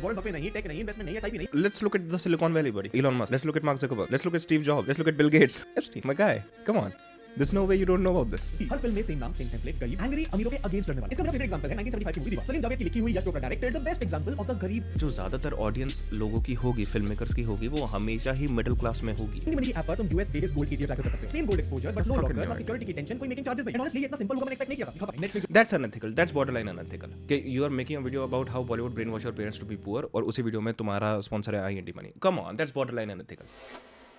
Warren Buffett नहीं, tech नहीं, investment नहीं, एसआईपी नहीं। Let's look at the Silicon Valley, buddy. Elon Musk. Let's look at Mark Zuckerberg. Let's look at Steve Jobs. Let's look at Bill Gates. Epstein, my guy. Come on. There's no way you don't know about this. Her film में same नाम same template, गरीब angry अमीरों के against लड़ने वाला। इसका मेरा favourite example है 1975 की मूवी दीवार। सलीम जावेद की लिखी हुई, Yash Chopra directed, the best example of the गरीब। जो ज्यादातर ऑडियंस लोगों की होगी, फिल्म मेकर्स की होगी, वो हमेशा ही मिडिल क्लास में होगी। मनी की ऐप पर तुम US based gold ETF access कर सकते हो। Same gold exposure but no Fucking locker, ना right. सिक्योरिटी की टेंशन, कोई मेकिंग चार्जेस नहीं। ऑनेस्टली इतना सिंपल होगा मैंने एक्सपेक्ट नहीं किया था। खत्म। Netflix That's unethical. That's borderline unethical. कि you are making a video about how Bollywood brainwash your parents to be poor और उसी वीडियो में तुम्हारा स्पॉन्सर है IND money. Come on, that's borderline unethical.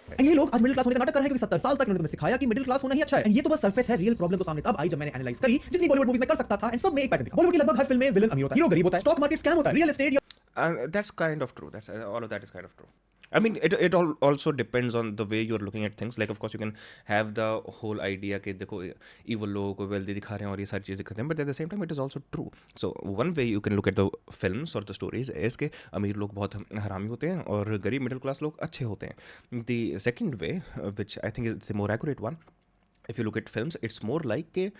And ये लोग आज मिडिल क्लास होने का नाटक कर रहे हैं क्योंकि 70 साल तक उन्होंने तुम्हें सिखाया कि मिडिल क्लास होना ही अच्छा है। एंड ये तो बस सरफेस है, रियल प्रॉब्लम तो सामने तब आई जब मैंने एनालाइज करी जितनी बॉलीवुड मूवीज में कर सकता था। एंड सब में एक पैटर्न दिखा। बॉलीवुड की लगभग हर फिल्म में विलन अमीर होता है, हीरो गरीब होता है, स्टॉक मार्केट स्कैम होता है, real estate. That's kind of true. That's all of that is kind of true. I mean, it all also depends on the way you're looking at things. Like, of course, you can have the whole idea कि देखो evil लोगों को wealthy दिखा रहे हैं और ये सारी चीज़ें दिखाते हैं, but at the same time, it is also true. So one way you can look at the films or the stories is कि अमीर लोग बहुत हरामी होते हैं और गरीब मिडिल क्लास लोग अच्छे होते हैं. The second way, which I think is the more accurate one, if you look at films, it's more like कि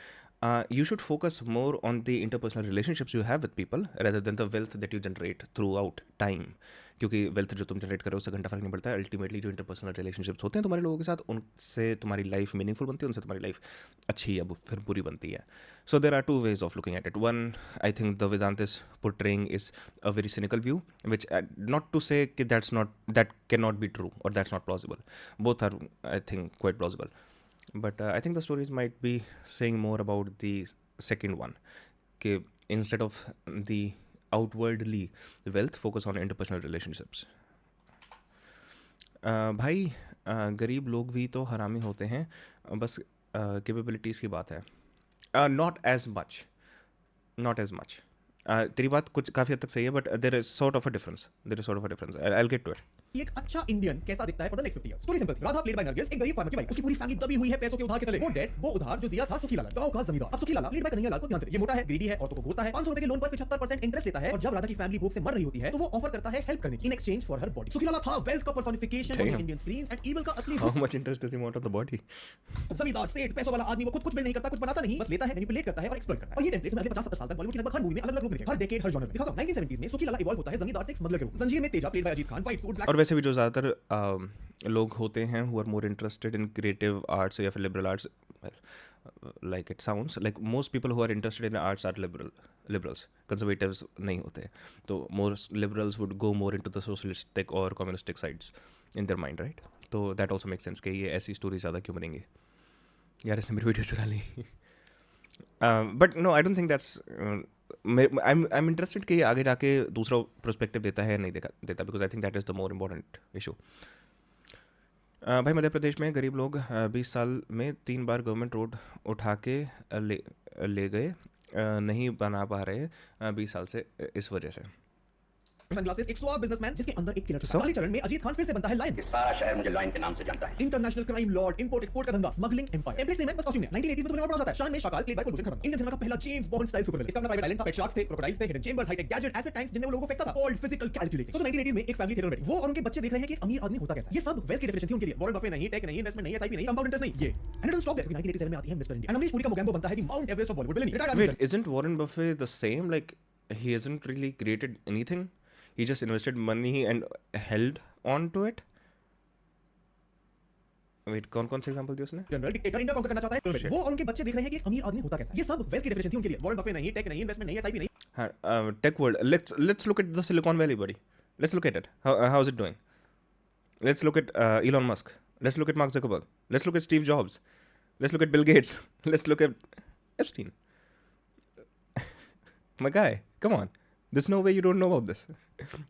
you should focus more on the interpersonal relationships you have with people rather than the wealth that you generate throughout time. क्योंकि wealth जो तुम generate करो उससे घंटा फर्क नहीं पड़ता है. अल्टीमेटली जो इंटरपर्सनल रिलेशनशिप्स होते हैं तुम्हारे लोगों के साथ, उनसे तुम्हारी लाइफ मीनिंगफुल बनती है, उनसे तुम्हारी लाइफ अच्छी या फिर बुरी बनती है. So there are two ways of looking at it. One, I think the Vedant is portraying is a very cynical view, which not to say that cannot be true or that's not plausible. Both are, I think, quite plausible. But I think the stories might be saying more about the second one. कि instead of the outwardly wealth, focus on interpersonal relationships. भाई गरीब लोग भी तो हरामी होते हैं, बस कैपेबिलिटीज़ की बात है. Not as much. तेरी बात कुछ काफ़ी हद तक सही है, but there is sort of a difference. I'll get to it. एक अच्छा इंडियन कैसा दिखता है for the next 50 years. Story simple थी. राधा प्लेड बाय नरगिस एक गरीब फार्मर की वाइफ. उसकी पूरी फैमिली दबी हुई है पैसों के उधार के तले. वो डेट, वो उधार जो दिया था सुखी लाला, गांव का जमींदार. अब सुखी लाला प्लेड बाय कन्हैया लाल को ध्यान से. ये मोटा है, ग्रीडी है, औरतों को घूरता है. 500 रुपए के लोन पर 75% इंटरेस्ट लेता है और जब राधा की फैमिली भूख से मर रही होती है तो वो ऑफर करता है हेल्प करने की in exchange for her body. सुखी लाला था वेल्थ का personification on Indian screens and evil का असली How much interest does he want on the body? जमींदार सेठ पैसों वाला आदमी. वो खुद कुछ बिल्ड नहीं करता, कुछ बनाता नहीं, बस लेता है, मैनिपुलेट करता है और एक्सप्लॉइट करता है. और ये टेम्पलेट तुम्हें अगले 50-70 साल तक बॉलीवुड की लगभग हर मूवी में अलग-अलग रूप में दिखेगा. हर डेकेड, हर जॉनर में दिखाता हूं. 1970s में सुखी लाला इवॉल्व होता है जमींदार से एक स्मगलर के रूप में. जंजीर में Teja played by Ajit Khan, white suit, black. और वैसे भी जो ज़्यादातर लोग होते हैं who are more interested in creative arts या फिर liberal arts, like it sounds like most people who are interested in arts are liberals. Conservatives नहीं होते. तो most liberals would go more into the socialistic or communistic sides in their mind, right? तो that also makes sense कि ये ऐसी story ज़्यादा क्यों बनेंगी. यार इसने मेरी वीडियो चुरा ली. But no, I don't think that's I'm interested कि ये आगे जाके दूसरा पर्सपेक्टिव देता है या नहीं देता, because I think that is the more important issue. भाई मध्य प्रदेश में गरीब लोग 20 साल में 3 बार गवर्नमेंट रोड उठा के ले गए, नहीं बना पा रहे 20 साल से इस वजह से. सनग्लासेस, एक सुआ बिजनेसमैन जिसके अंदर एक किलर छुपा है. काली चरण में अजीत खान फिर से बनता है लायन. सारा शहर मुझे लाइन के नाम से जानता है. International crime Lord, import export का धंधा, स्मगलिंग एम्पायर. टेम्पलेट सेम है, बस कॉस्ट्यूम है. 1980s में तुम्हें और बड़ा जाता है. शान में शाकाल प्लेड बाय कुलभूषण खत्म. इंडियन सिनेमा का पहला James Bond style super villain. इसका अपना प्राइवेट आइलैंड था, पेट शार्क्स थे, क्रोकोडाइल्स थे, hidden chambers, high tech gadget, acid tanks जिनमें वो लोगों को फेंकता था. Old physical calculating. तो 1980s में एक फैमिली थिएटर में बैठी. वो और उनके बच्चे देख रहे हैं कि एक अमीर आदमी होता कैसा है. ये सब वेल्थ की डेफिनेशन थी उनके लिए. वॉरेन बफे नहीं, टेक नहीं, इन्वेस्टमेंट नहीं, एसआईपी नहीं, कंपाउंड इंटरेस्ट नहीं. ये and it don't stop there. 1987 में आती है mister India. And Amrish Puri का मोगैम्बो बनता है the Mount Everest of Bollywood villain. Retired आदमी. Wait, isn't Warren Buffett the same? Like, he hasn't really created anything. He just invested money and held on to it. Wait, कौन से example दिए उसने? General dictator India conquer करना चाहता है. वो और उनके बच्चे देख रहे हैं कि एक अमीर आदमी होता कैसा है. ये सब वेल्थ की डेफिनेशन थी उनके लिए. वॉरेन बफे नहीं, टेक नहीं, इन्वेस्टमेंट नहीं, एसआईपी नहीं. Tech world. Let's look at the Silicon Valley, buddy. Let's look at it. How is it doing? Let's look at Elon Musk. Let's look at Mark Zuckerberg. Let's look at Steve Jobs. Let's look at Bill Gates. Let's look at Epstein. My guy, come on. There's no way you don't know about this.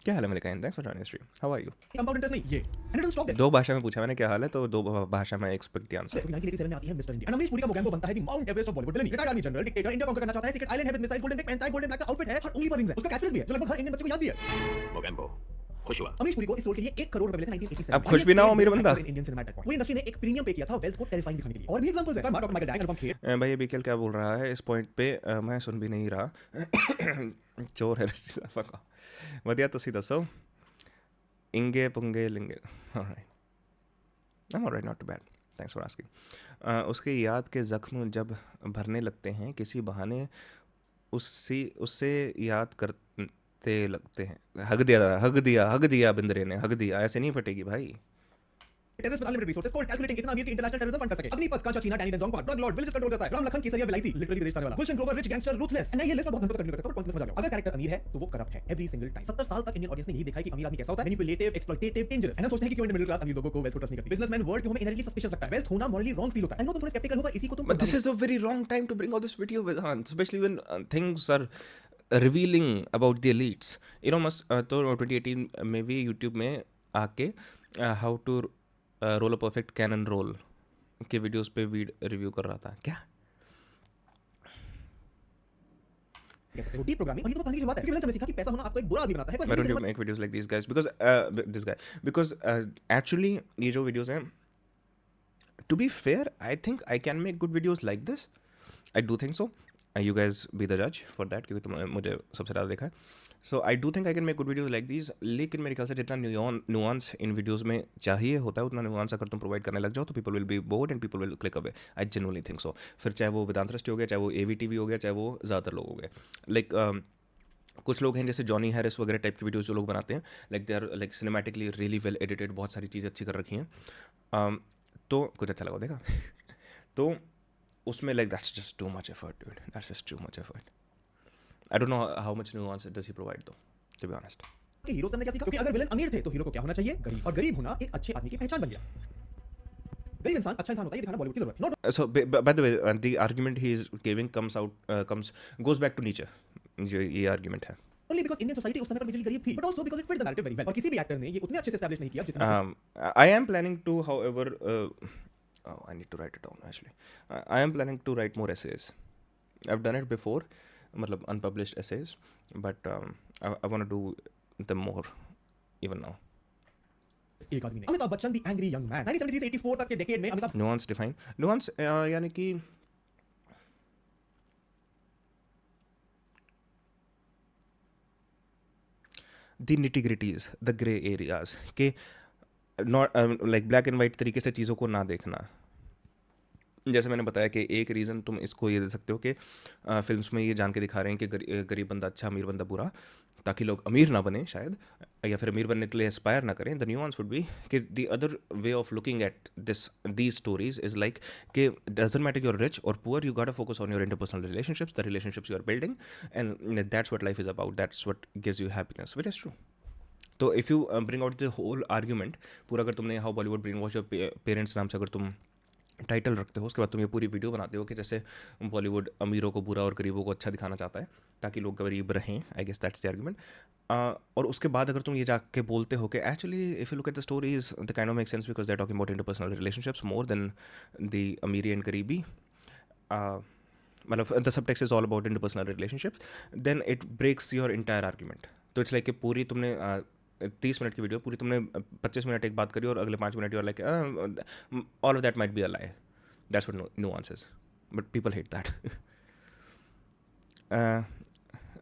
क्या हाल है मेरे काइन? Thanks for joining the stream. How are you? Compound interest नहीं. ये and it don't stop there. 2 भाषा में पूछा मैंने क्या हाल है, तो 2 भाषा में एक्सपेक्ट द आंसर. 1987 में आती है mister India. And Amrish Puri का मोगैम्बो बनता है the Mount Everest of Bollywood villain. Retired army general dictator India conquer करना चाहता है. सीक्रेट आइलैंड है विद मिसाइल, गोल्डन टेक, एंटाई गोल्डन ब्लैक का आउटफिट है, हर उंगली पर रिंग्स है. उसका कैचफ्रेज भी है जो लगभग हर इंडियन बच्चे को याद भी है. मोगैम्बो खुश हुआ. अमरीश पुरी को इस रोल के लिए 1 करोड़ रुपए मिले थे 1987. अब खुश भी ना हो मेरा बंदा. Indian cinematic point. वो इंडस्ट्री ने एक प्रीमियम पे किया था वेल्थ को टेरिफाइंग दिखाने के लिए. और भी एग्जांपल्स हैं. Doctor Michael dang, Anupam Kher. भाई ये बीकेल क्या बोल रहा है इस पॉइंट पे? मैं सुन भी नहीं रहा. चोर है का. ਵਧੀਆ ਤੁਸੀਂ ਦੱਸੋ. इंगे पुंगे लिंगे. I'm alright, not too bad. Thanks for asking. उसके याद के जख्म जब भरने लगते हैं किसी बहाने उससे याद कर लगते हैं। हग दिया बिंदरे ने, हग दिया, ऐसे नहीं फटेगी भाई। Terrorist with unlimited resources cold calculating कितना अमीर की इंटरनेशनल टेररिज्म फंड कर सके। Agneepath Kancha Cheena Danny Denzongpa drug lord village control करता है। राम लखन केसरिया विलायती लिटरली विदेश जाने वाला। Gulshan Grover rich gangster ruthless. And ये लिस्ट में बहुत घंटों तक कंटिन्यू कर सकता हूं, पॉइंट्स में समझ आ गया। अगर कैरेक्टर अमीर है तो वो करप्ट है एवरी सिंगल टाइम। 70 साल तक इंडियन ऑडियंस ने यही देखा है कि अमीर आदमी कैसा होता है, मैनिपुलेटिव, एक्सप्लॉइटेटिव, डेंजरस। एंड हम सोचते हैं कि क्यों इंडियन मिडिल क्लास अमीर लोगों को वेल्थ को ट्रस्ट नहीं करती। बिजनेसमैन वर्ल्ड को हमें इनहेरेंटली सस्पिशियस लगता है। वेल्थ होना मॉरली रॉन्ग फील होता है। आई नो तुम थोड़े स्केप्टिकल हो, पर इसी को तुम But this is a very wrong time to bring out this video, Vedant, especially when things are revealing about the elites. Elon Musk तो 2018 में भी YouTube में आके how to roll a perfect cannon roll के videos पे review कर रहा था क्या? कैसे वो डीप प्रोग्रामिंग और ये तो बस कहानी की शुरुआत है। क्योंकि मैंने सीखा कि पैसा होना आपको एक बुरा आदमी बनाता है, पर I don't make videos like these guys because actually ये जो videos हैं, to be fair, I think I can make good videos like this. I do think so. You guys be the judge for that क्योंकि तुम मुझे सबसे ज़्यादा देखा है. So I do think I can make good videos like these. लेकिन मेरे ख्याल से जितना nuance इन videos में चाहिए होता है उतना nuance अगर तुम provide करने लग जाओ तो people will be bored and people will click away. I genuinely think so. फिर चाहे वो वेदांत रस्टी हो गया, चाहे वो AVTV हो गया, चाहे वो ज़्यादातर लोग हो गए. Like कुछ लोग हैं जैसे जॉनी हैरिस वगैरह टाइप की वीडियोस जो लोग बनाते हैं, like they are like cinematically really well edited, बहुत सारी चीज़ें अच्छी कर रखी हैं, तो कुछ अच्छा लगा देखा तो उसमें like that's just too much effort dude, that's just too much effort. I don't know how much nuance does he provide दो, टू बी ऑनेस्ट. कि हीरो से हमने क्या सीखा? क्योंकि अगर विलन अमीर थे तो हीरो को क्या होना चाहिए? गरीब. और गरीब होना एक अच्छे आदमी की पहचान बन गया. गरीब इंसान अच्छा इंसान होता है, ये दिखाना बॉलीवुड की जरूरत है. Not So by the way, the argument he is giving goes back to Nietzsche. जो ये argument है. only because Indian society उस समय पर मेजरली गरीब थी, but also because it fit the narrative very well. और किसी भी एक्टर ने ये उतने अच्छे से एस्टैब्लिश नहीं किया जितना I am planning to, however, I need to write it down actually. I am planning to write more essays. I've done it before, मतलब unpublished essays, but I want to do them more even now. एक आदमी ने. Amitabh Bachchan the angry young man. 1973 से 84 तक के decade में Amitabh Nuance define. Nuance यानी कि the nitty-gritties, the grey areas, कि not like black and white तरीके से चीज़ों को ना देखना. जैसे मैंने बताया कि एक रीज़न तुम इसको ये दे सकते हो कि फिल्म्स में ये जान के दिखा रहे हैं कि गरीब बंदा अच्छा, अमीर बंदा बुरा, ताकि लोग अमीर ना बने शायद, या फिर अमीर बनने के लिए एस्पायर ना करें. द न्यूआंस वुड बी कि the other way of looking at these stories is like कि डजंट मैटर यूर रिच और poor, you got to focus on your interpersonal relationships, the relationships you are building, and that's what life is about, that's what gives you happiness, which is true. तो if you bring out the whole argument पूरा, अगर तुमने how Bollywood brain wash your parents नाम से अगर तुम title रखते हो, उसके बाद तुम ये पूरी वीडियो बनाते हो कि जैसे बॉलीवुड अमीरों को बुरा और गरीबों को अच्छा दिखाना चाहता है ताकि लोग गरीब रहें, I guess that's the argument. और उसके बाद अगर तुम ये जाके बोलते हो कि actually if you look at the stories the kind of make sense because they are talking about interpersonal relationships more than the अमीरी एंड गरीबी, मतलब the subtext is all about interpersonal relationships, then it breaks your entire argument. तो it's like कि पूरी तुमने 30 minute की video पूरी तुमने 25 मिनट एक बात करी और अगले 5 minute you are like all of that might be a lie. That's what nuance is, but people hate that.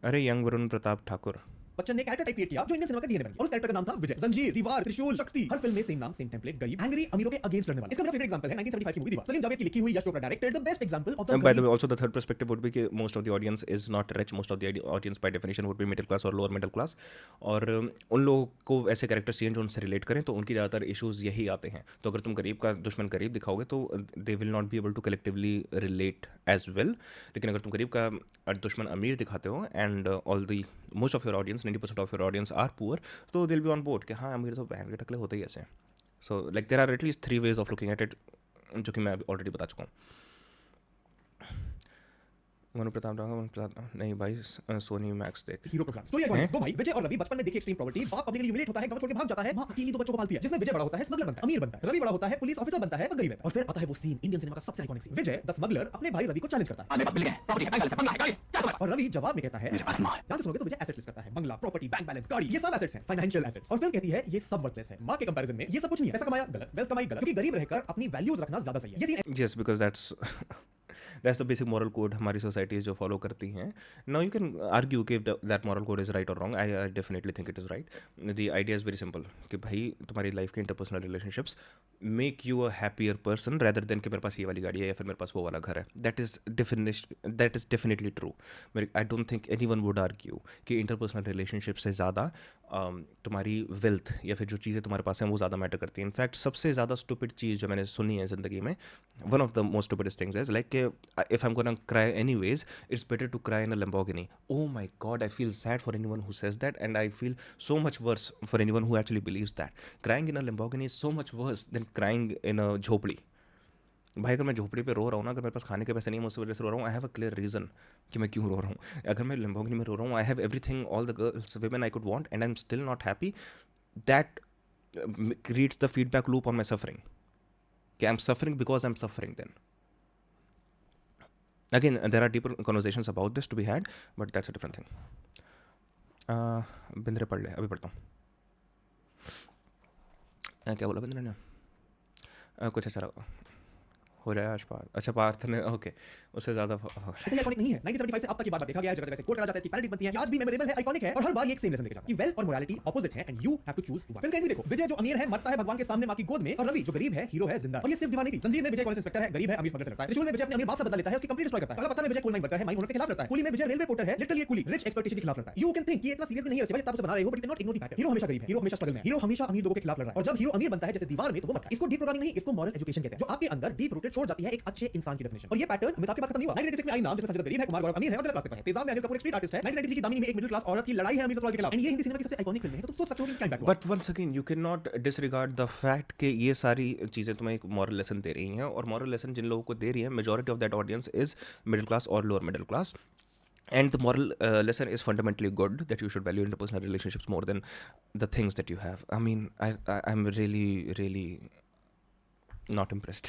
अरे यंग वरुण प्रताप ठाकुर बच्चन ने कैरेक्टर टाइप क्रिएट किया जो इंडियन सिनेमा का डीएनए बन गया, और उस कैरेक्टर का नाम था विजय. जंजीर, दीवार, त्रिशूल, शक्ति, हर फिल्म में सेम नाम सेम टेम्पलेट, गरीब, एंग्री, अमीरों के अगेंस्ट लड़ने वाला. इसका मेरा फेवरेट एग्जांपल है 1975 की मूवी दीवार. सलीम जावेद की लिखी हुई, Yash Chopra directed, the best example of the. by the way also the third perspective would be कि most of the audience is not rich, most of the audience by definition would be middle class or lower middle class, और उन लोगों को ऐसे characters चाहिए जो उनसे relate करें, तो उनकी ज़्यादातर इश्यूज यही आते हैं. तो अगर तुम गरीब का दुश्मन गरीब दिखाओगे तो they will not be able to collectively relate as well. लेकिन अगर तुम गरीब का दुश्मन अमीर दिखाते हो and all the most of your audience 90% of your audience are poor, तो दिल बी ऑन बोर्ड कि हाँ अमीर तो बहन के टकले होते ही ऐसे. So like there are at least 3 ways of looking at it जो कि मैं ऑलरेडी बता चुका हूँ. मनु प्रताप नहीं भाई, सोनी मैक्स देख. हीरो प्रोग्राम स्टोरी है. दो भाई विजय और रवि बचपन में देखी एक्सट्रीम पॉवर्टी. बाप पब्लिकली ह्यूमिलेट होता है, गांव छोड़ के भाग जाता है, मां अकेली 2 बच्चों को पालती है, जिसमें विजय बड़ा होता है, स्मगलर बनता है, अमीर बनता है. रवि बड़ा होता है, पुलिस ऑफिसर बनता है, पर गरीब रहता है. और फिर आता है वो सीन, इंडियन सिनेमा का सबसे iconic scene. Vijay the smuggler अपने भाई रवि को चैलेंज करता है, मेरे पास बिल है, प्रॉपर्टी है, बैंक बैलेंस है, बंगला है, गाड़ी, क्या तुम्हारा? और रवि जवाब में कहता है, मेरे पास माँ है. ध्यान से सुनोगे तो विजय एसेट्स लिस्ट करता है, बंगला, प्रॉपर्टी, बैंक बैलेंस, गाड़ी, ये सब एसेट्स हैं, फाइनेंशियल एसेट्स. और फिल्म कहती है ये सब वर्थलेस है. मां के कंपैरिजन में ये सब कुछ नहीं है. पैसा कमाया गलत, वेल्थ कमाई गलत, क्योंकि गरीब रहकर अपनी वैल्यूज रखना ज्यादा सही है. ये scene Yes, because that's the basic moral code हमारी सोसाइटीज जो फॉलो करती हैं. नाउ यू कैन आर्ग्यू कि that moral code is right और wrong. I definitely think it is right. The idea is very simple कि भाई तुम्हारी life के interpersonal relationships make you a happier person rather than कि मेरे पास ये वाली गाड़ी है या फिर मेरे पास वो वाला घर है. That is definitely true. I don't think any one would argue कि इंटरपर्सनल रिलेशनशिप से ज़्यादा तुम्हारी वेल्थ या फिर जो चीज़ें तुम्हारे पास हैं वो ज़्यादा मैटर करती हैं. इनफैक्ट सबसे ज़्यादा स्टूपिड चीज़ जो मैंने सुनी है ज़िंदगी में, one of the most stupidest things is like if I am gonna cry anyways it's better to cry in a Lamborghini. Oh my god, I feel sad for anyone who says that, and I feel so much worse for anyone who actually believes that. Crying in a Lamborghini is so much worse than crying in a झोपड़ी. भाई अगर मैं झोपड़ी पे रो रहा हूँ ना, अगर मेरे पास खाने के पैसे नहीं है, मैं उस वजह से रो रहा हूँ, I have a clear reason कि मैं क्यों रो रहा हूँ. अगर मैं Lamborghini में रो रहा हूँ, I have everything, all the girls women I could want, and I'm still not happy. That creates the feedback loop on my suffering. Okay, I'm suffering because I'm suffering then. Again, there are deeper conversations about this to be had, but that's a different thing. Bindre पढ़ ले, अभी पढ़ता हूँ. क्या बोला बिंद्रे ने? कुछ ऐसा हो रहा है आज पार. अच्छा पार्थ ने, ओके, उससे ज़्यादा इतनी आइकॉनिक नहीं है. 1975 से अब तक की बात देखा गया है, जगह जगह से कोट करा जाता है, इसकी पैरोडीज बनती हैं, आज भी मेमोरेबल है, आइकॉनिक है, और हर बार ये एक सेम लेसन देके जाता है कि वेल्थ और मोरालिटी ऑपोजिट है and you have to choose one. Film का एंड भी देखो, विजय जो अमीर है मरता है भगवान के सामने मां की गोद में, और रवि जो गरीब है हीरो है जिंदा. और ये सिर्फ दीवानी थी. जंजीर में विजय कॉलेज इंस्पेक्टर है, गरीब है, अमीर स्मगलर से लड़ता है. त्रिशूल में विजय अपने अमीर बाप से बदला लेता है, उसकी कंपनी डिस्ट्रॉय करता है. काला पत्थर में विजय कोल माइन वर्कर है, माइन ओनर के खिलाफ लड़ता है. कूली में विजय रेलवे पोर्टर है, लिटरली कूली रिच एक्सप्लॉइटेशन के खिलाफ लड़ता है. यू कैन थिंक ये इतना सीरियसली नहीं है, सिवाय तब से बना रहे हो, but you can not ignore the fact. Hero हमेशा गरीब है, हीरो हमेशा स्ट्रगल में है, हीरो हमेशा अमीर लोगों के खिलाफ लड़ रहा है. और जब हीरो अमीर बनता है जैसे दीवार में, तो वो मत. इसको डीप प्रोग्रामिंग नहीं, इसको मॉरल एजुकेशन कहते हैं, जो आपके अंदर डीप रूटेड छोड़ जाती है एक अच्छे इंसान की डेफिनेशन. और ये पैटर्न अमिताभ के बाद खत्म नहीं हुआ. 1986 में आई नाम, जिसमें संजय दत्त गरीब है, कुमार गौरव अमीर है और मिडिल क्लास तक है. तेजाब में अनिल कपूर एक स्ट्रीट आर्टिस्ट है. 1993 की दामिनी में एक मिडिल क्लास औरत की लड़ाई है अमीर ससुराल के खिलाफ. एंड ये हिंदी सिनेमा की सबसे आइकॉनिक फिल्म है, तो तुम सोच सकते हो कि क्या इम्पैक्ट हुआ. But once again you can not disregard the fact कि ये सारी चीज़ें तुम्हें एक मॉरल लेसन दे रही हैं, और मॉरल लेसन जिन लोगों को दे रही है, majority of that audience is middle class और lower middle class. And the moral lesson is fundamentally good, that you should value interpersonal relationships more than the things that you have. I mean, I'm really not impressed.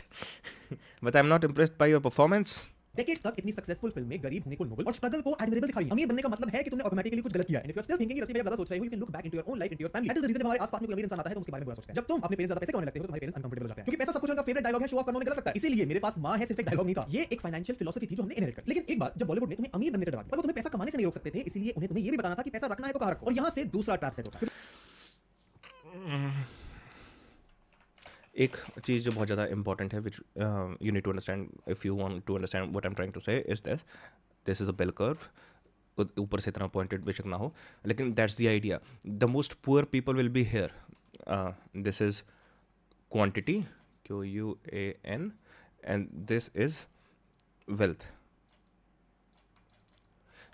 But I'm not impressed by your performance. Decades तक इतनी successful film में गरीब होने को Nobel और struggle को admirable दिखाई. अमीर बनने का मतलब है कि तुमने ऑटोमेटिकली कुछ गलत किया है. If you are still thinking रस्सी में ज्यादा सोच रहे हो, you can look back into your own life, into your family. That is the reason हमारे आसपास में कोई अमीर इंसान आता है तो उसके बारे में बुरा सोचते हैं. जब तुम अपने पेरेंट्स ज्यादा पैसे कमाने लगते हो तो तुम्हारे पेरेंट्स अनकंफर्टेबल हो जाते हैं, क्योंकि पैसा सब कुछ उनका फेवरेट डायलॉग है, शो ऑफ करना उन्हें गलत लगता है. इसीलिए मेरे पास मां है सिर्फ एक डायलॉग नहीं था, ये एक फाइनेंशियल फिलॉसफी थी जो हमने इनहेरिट कर. लेकिन एक बार जब बॉलीवुड ने तुम्हें अमीर बनने से डरा दिया, पर वो तुम्हें पैसा कमाने से नहीं रोक सकते थे, इसलिए उन्हें तुम्हें ये भी बताना था कि पैसा रखना है तो कहां रखो. और यहां से दूसरा ट्रैप सेट होता है. एक चीज़ जो बहुत ज़्यादा इंपॉर्टेंट है, which you need to understand if you want to understand what I am trying to say, is this is a bell curve. ऊपर से इतना पॉइंटेड बेशक ना हो, लेकिन that's the idea. The most poor people will be here. This is quantity, QUAN, and this is wealth.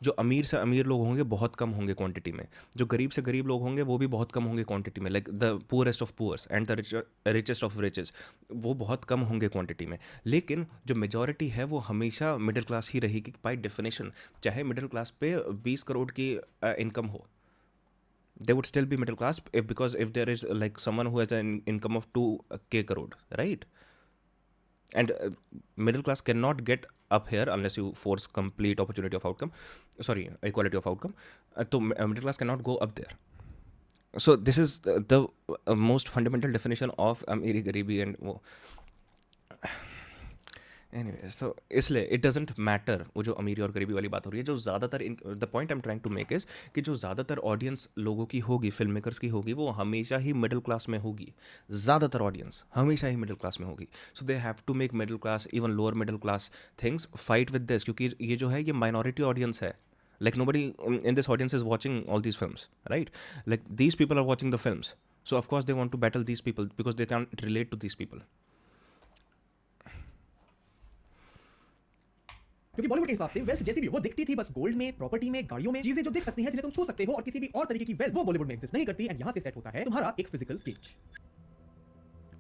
जो अमीर से अमीर लोग होंगे बहुत कम होंगे क्वांटिटी में, जो गरीब से गरीब लोग होंगे वो भी बहुत कम होंगे क्वांटिटी में. Like the poorest of poors and the richest of riches, वो बहुत कम होंगे क्वांटिटी में. लेकिन जो मेजॉरिटी है वो हमेशा मिडिल क्लास ही रहेगी बाय डेफिनेशन. चाहे मिडिल क्लास पे 20 करोड़ की इनकम हो, they would still be middle class because if there is like someone who has an income of 2k crore, right? And middle class cannot get up here unless you force complete equality of outcome. So middle class cannot go up there. So this is the most fundamental definition of amiri garibi and anyway, so इसलिए it doesn't matter वो जो अमीरी और गरीबी वाली बात हो रही है. जो ज़्यादातर the point I am trying to make is कि जो ज़्यादातर ऑडियंस लोगों की होगी, फिल्म मेकर्स की होगी, वो हमेशा ही मिडिल क्लास में होगी. ज़्यादातर ऑडियंस हमेशा ही मिडिल क्लास में होगी. So they have to make middle class, even lower middle class things fight with this, क्योंकि ये जो है ये माइनॉरिटी ऑडियंस है. Like nobody in this audience is watching all these films, right? Like these people are watching the films. So of course they want to battle these people because they can't relate to these people. क्योंकि बॉलीवुड के हिसाब से wealth जैसी भी वो दिखती थी बस गोल्ड में, प्रॉपर्टी में, गाड़ियों में, चीजें जो दिख सकती हैं जिन्हें तुम छू सकते हो, और किसी भी और तरीके की वेल्थ वो बॉलीवुड में एग्जिस्ट नहीं करती. एंड यहां से सेट होता है तुम्हारा एक फिजिकल केज.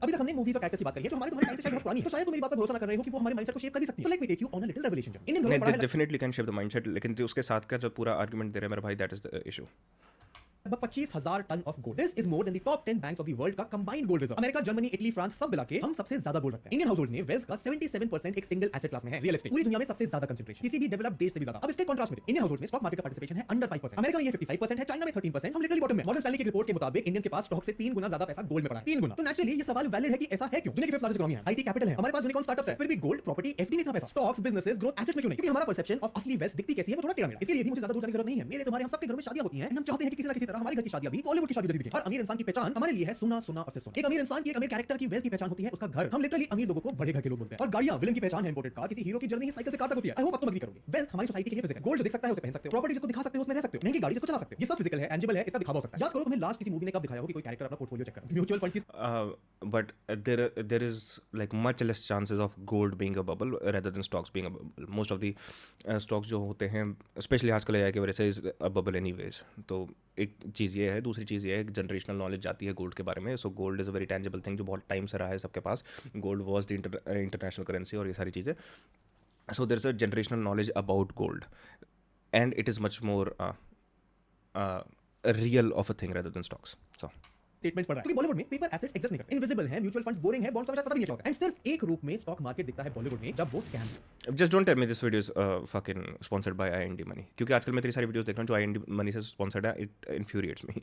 अभी तक हमने मूवीज और कैरेक्टर्स की बात करी है जो तुम्हारे टाइम से शायद बहुत पुरानी, तो शायद तुम मेरी बात पर भरोसा ना कर रहे हो कि वो हमारे माइंडसेट को शेप कर भी सकती है. So let me take you on a little revelation. Indian They definitely can shape the mindset, लेकिन जो उसके साथ का जो पूरा आर्गुमेंट दे रहे हैं मेरे भाई, that is the issue. लगभग 25,000 ton of gold. This is more than the top 10 banks of the world का combined gold reserve. America, Germany, Italy, France सब मिला के हम सबसे ज्यादा गोल्ड रखते हैं। इंडियन हाउसहोल्ड्स में वेल्थ का 77% एक सिंगल एसेट क्लास में है, रियल एस्टेट। पूरी दुनिया में सबसे ज्यादा कंसंट्रेशन, किसी भी डेवलप्ड देश से भी ज्यादा। अब इसके कॉन्ट्रास्ट में इंडियन हाउसहोल्ड में स्टॉक मार्केट का पार्टिसिपेशन है अंडर 5%। अमेरिका में ये 55% है, चाइना में 13%, हम लिटरली बॉटम में। मॉर्गन स्टैनली की रिपोर्ट के मुताबिक इंडियन के पास स्टॉक से 3 गुना ज्यादा पैसा गोल्ड में पड़ा है, 3 गुना। तो नेचुरली ये सवाल वैलिड है कि ऐसा है क्यों? दुनिया की 5th लार्जेस्ट इकोनॉमी है, आईटी कैपिटल है, हमारे पास यूनिकॉर्न स्टार्टअप्स है, फिर भी गोल्ड, प्रॉपर्टी, एफडी में इतना पैसा, स्टॉक्स, बिजनेसेस, ग्रोथ एसेट्स में क्यों नहीं? क्योंकि हमारा परसेप्शन ऑफ असली वेल्थ दिखती कैसी है वो थोड़ा टेढ़ा मेढ़ा। इसके लिए भी मुझे ज्यादा दूर जाने की जरूरत नहीं है। मेरे तुम्हारे हम सबके घरों में शादियां होती हैं, हम चाहते हैं कि किसी ना किसी तरह हमारे घर की शादियां भी बॉलीवुड की शादी जैसी दिखे। और अमीर इंसान की पहचान हमारे लिए है सोना, सोना और सिर्फ सोना। एक अमीर इंसान की, एक अमीर कैरेक्टर की वेल्थ की पहचान होती है उसका घर। हम लिटरली अमीर लोगों को बड़े घर के लोग बोलते हैं। और गाड़ियां, विलन की पहचान है इंपोर्टेड कार, किसी हीरो की जर्नी साइकिल से कार तक होती है। आई होप अब तुम अग्री करोगे। वेल्थ हमारी सोसाइटी के लिए फिजिकल, गोल्ड जो देख सकता है उसे पहन सकते हो, प्रॉपर्टी जिसको दिखा सकते हो उसमें रह सकते हो, महंगी गाड़ी जिसको चला सकते हो, ये सब फिजिकल है, टैंजिबल है, इसका दिखावा हो सकता है। याद करो तुम्हें लास्ट किसी मूवी ने कब दिखाया हो कि कोई कैरेक्टर अपना पोर्टफोलियो चेक कर रहा है। म्यूचुअल फंड्स की But there is like much less chances of gold being a bubble rather than stocks being a bubble. Most of the stocks जो होते हैं, especially आजकल AI की वजह से, is a bubble anyways. तो एक चीज़ ये है, दूसरी चीज़ ये है, जनरेशनल नॉलेज जाती है गोल्ड के बारे में. So gold is a very tangible thing जो बहुत टाइम से रहा है सबके पास. Gold was the international currency और ये सारी चीज़ें. So there's a generational knowledge about gold, and it is much more real of a thing rather than stocks. So statements पढ़ रहा है, क्योंकि बॉलीवुड में पेपर एसेट्स एग्जिस्ट नहीं करते, इनविजिबल है, म्यूचुअल फंड्स बोरिंग है, बॉन्ड्स का पता भी नहीं क्या होता है। एंड सिर्फ एक रूप में स्टॉक मार्केट दिखता है बॉलीवुड में, जब वो स्कैम है। just don't tell me this video is fucking sponsored by IND Money, क्योंकि आजकल मैं तेरी सारी वीडियोस देख रहा हूँ जो IND Money से स्पॉन्सर्ड है. It infuriates me.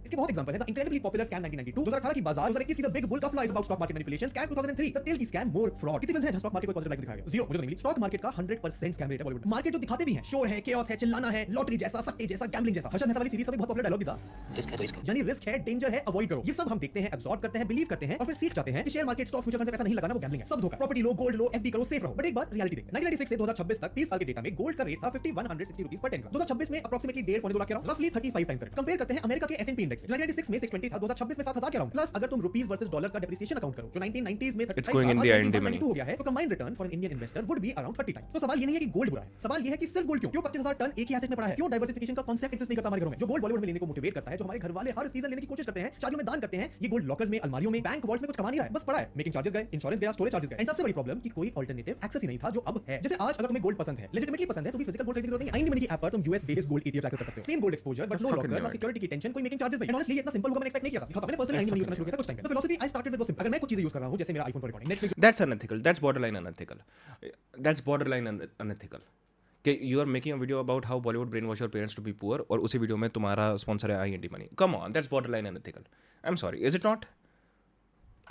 इसके बहुत एग्जांपल है। द इनक्रेडिबली पॉपुलर स्कैम 1992, 2018 की बाजार, 2021 की the big bull of lies about stock market manipulation, scam 2003, the तेल की स्कैम, मोर फ्रॉड। कितनी फिल्म्स हैं जहां स्टॉक मार्केट को पॉजिटिव लाइट दिखाया गया? जीरो, मुझे तो नहीं मिली। स्टॉक मार्केट का 100% स्कैम रेट है बॉलीवुड में। मार्केट जो दिखाते भी हैं, शोर है, केओस है, चिल्लाना है, लॉटरी जैसा, सट्टे जैसा, गैम्बलिंग जैसा। हर्षद मेहता वाली सीरीज का भी बहुत पॉपुलर डायलॉग भी था, रिस्क है तो रिस्क यानी रिस्क है, डेंजर है, अवॉइड करो। ये सब हम देखते हैं, एब्जॉर्ब करते हैं, बिलीव करते हैं और फिर सीख जाते हैं कि share market, stocks, mutual fund में पैसा नहीं लगाना, वो गैम्बलिंग है, सब धोखा। प्रॉपर्टी लो, गोल्ड लो, एफडी करो, सेफ रहो। बट एक बार रियलिटी देखते हैं। 1996 से 2026 तक 30 साल के डेटा में गोल्ड का रेट था 5160 रुपीस पर 10 ग्राम। 2026 में अप्रोक्सीमेटली 1.5 लाख के अराउंड, रफली 35 टाइम्स रेट। कंपेयर करते हैं अमेरिका के S&P इंडेक्स, 1996 में 620 था, 2026 में 7000 के अराउंड। प्लस अगर तुम रुपीस वर्सेस डॉलर का डेप्रिसिएशन अकाउंट करो जो 1990s में 35 It's going in the IND money. हो गया है, तो combined return for an Indian investor would be around 30 times. तो सवाल ये नहीं है कि गोल्ड बुरा है, सवाल ये है कि सिर्फ गोल्ड क्यों? 25,000 टन एक ही एसेट में पड़ा है? क्यों डाइवर्सिफिकेशन का कांसेप्ट एग्जिस्ट नहीं करता हमारे घरों में? जो गोल्ड बॉलीवुड में लेने को मोटिवेट करता है, जो हमारे घर वाले हर सीजन लेने की कोशिश करते हैं, शादियों में दान करते हैं, ये गोल्ड लॉकर्स में, अलमारियों में, बैंक वॉल्ट्स में कुछ कमा नहीं रहा है, बस पड़ा है। मेकिंग चार्जेस गए, इंश्योरेंस गया, स्टोरेज चार्जेस गए। एंड सबसे बड़ी प्रॉब्लम कि कोई अल्टरनेटिव एक्सेस ही नहीं था जो अब है। जैसे आज अगर तुम्हें गोल्ड पसंद है, लेजिटिमेटली पसंद है, तो भी फिजिकल गोल्ड खरीदने की जरूरत नहीं है। IND मनी की ऐप पर तुम US based gold ETF access कर सकते हो। Same gold exposure but no locker, ना सिक्योरिटी की टेंशन, कोई मेकिंग चार्जेस नहीं। एंड ऑनेस्टली ये इतना सिंपल होगा मैंने एक्सपेक्ट नहीं किया था। दिखाता मैंने पर्सनली IND मनी यूज करना शुरू किया था कुछ टाइम पहले। तो philosophy I started with was simple. अगर मैं कुछ चीजें यूज कर रहा हूं, जैसे मेरा iPhone for recording, Netflix, That's unethical. That's borderline unethical. That's borderline unethical. कि you are making a video about how Bollywood brainwash your parents to be poor और उसी वीडियो में तुम्हारा स्पॉन्सर है IND Money. Come on, that's borderline unethical. I'm sorry, is it not?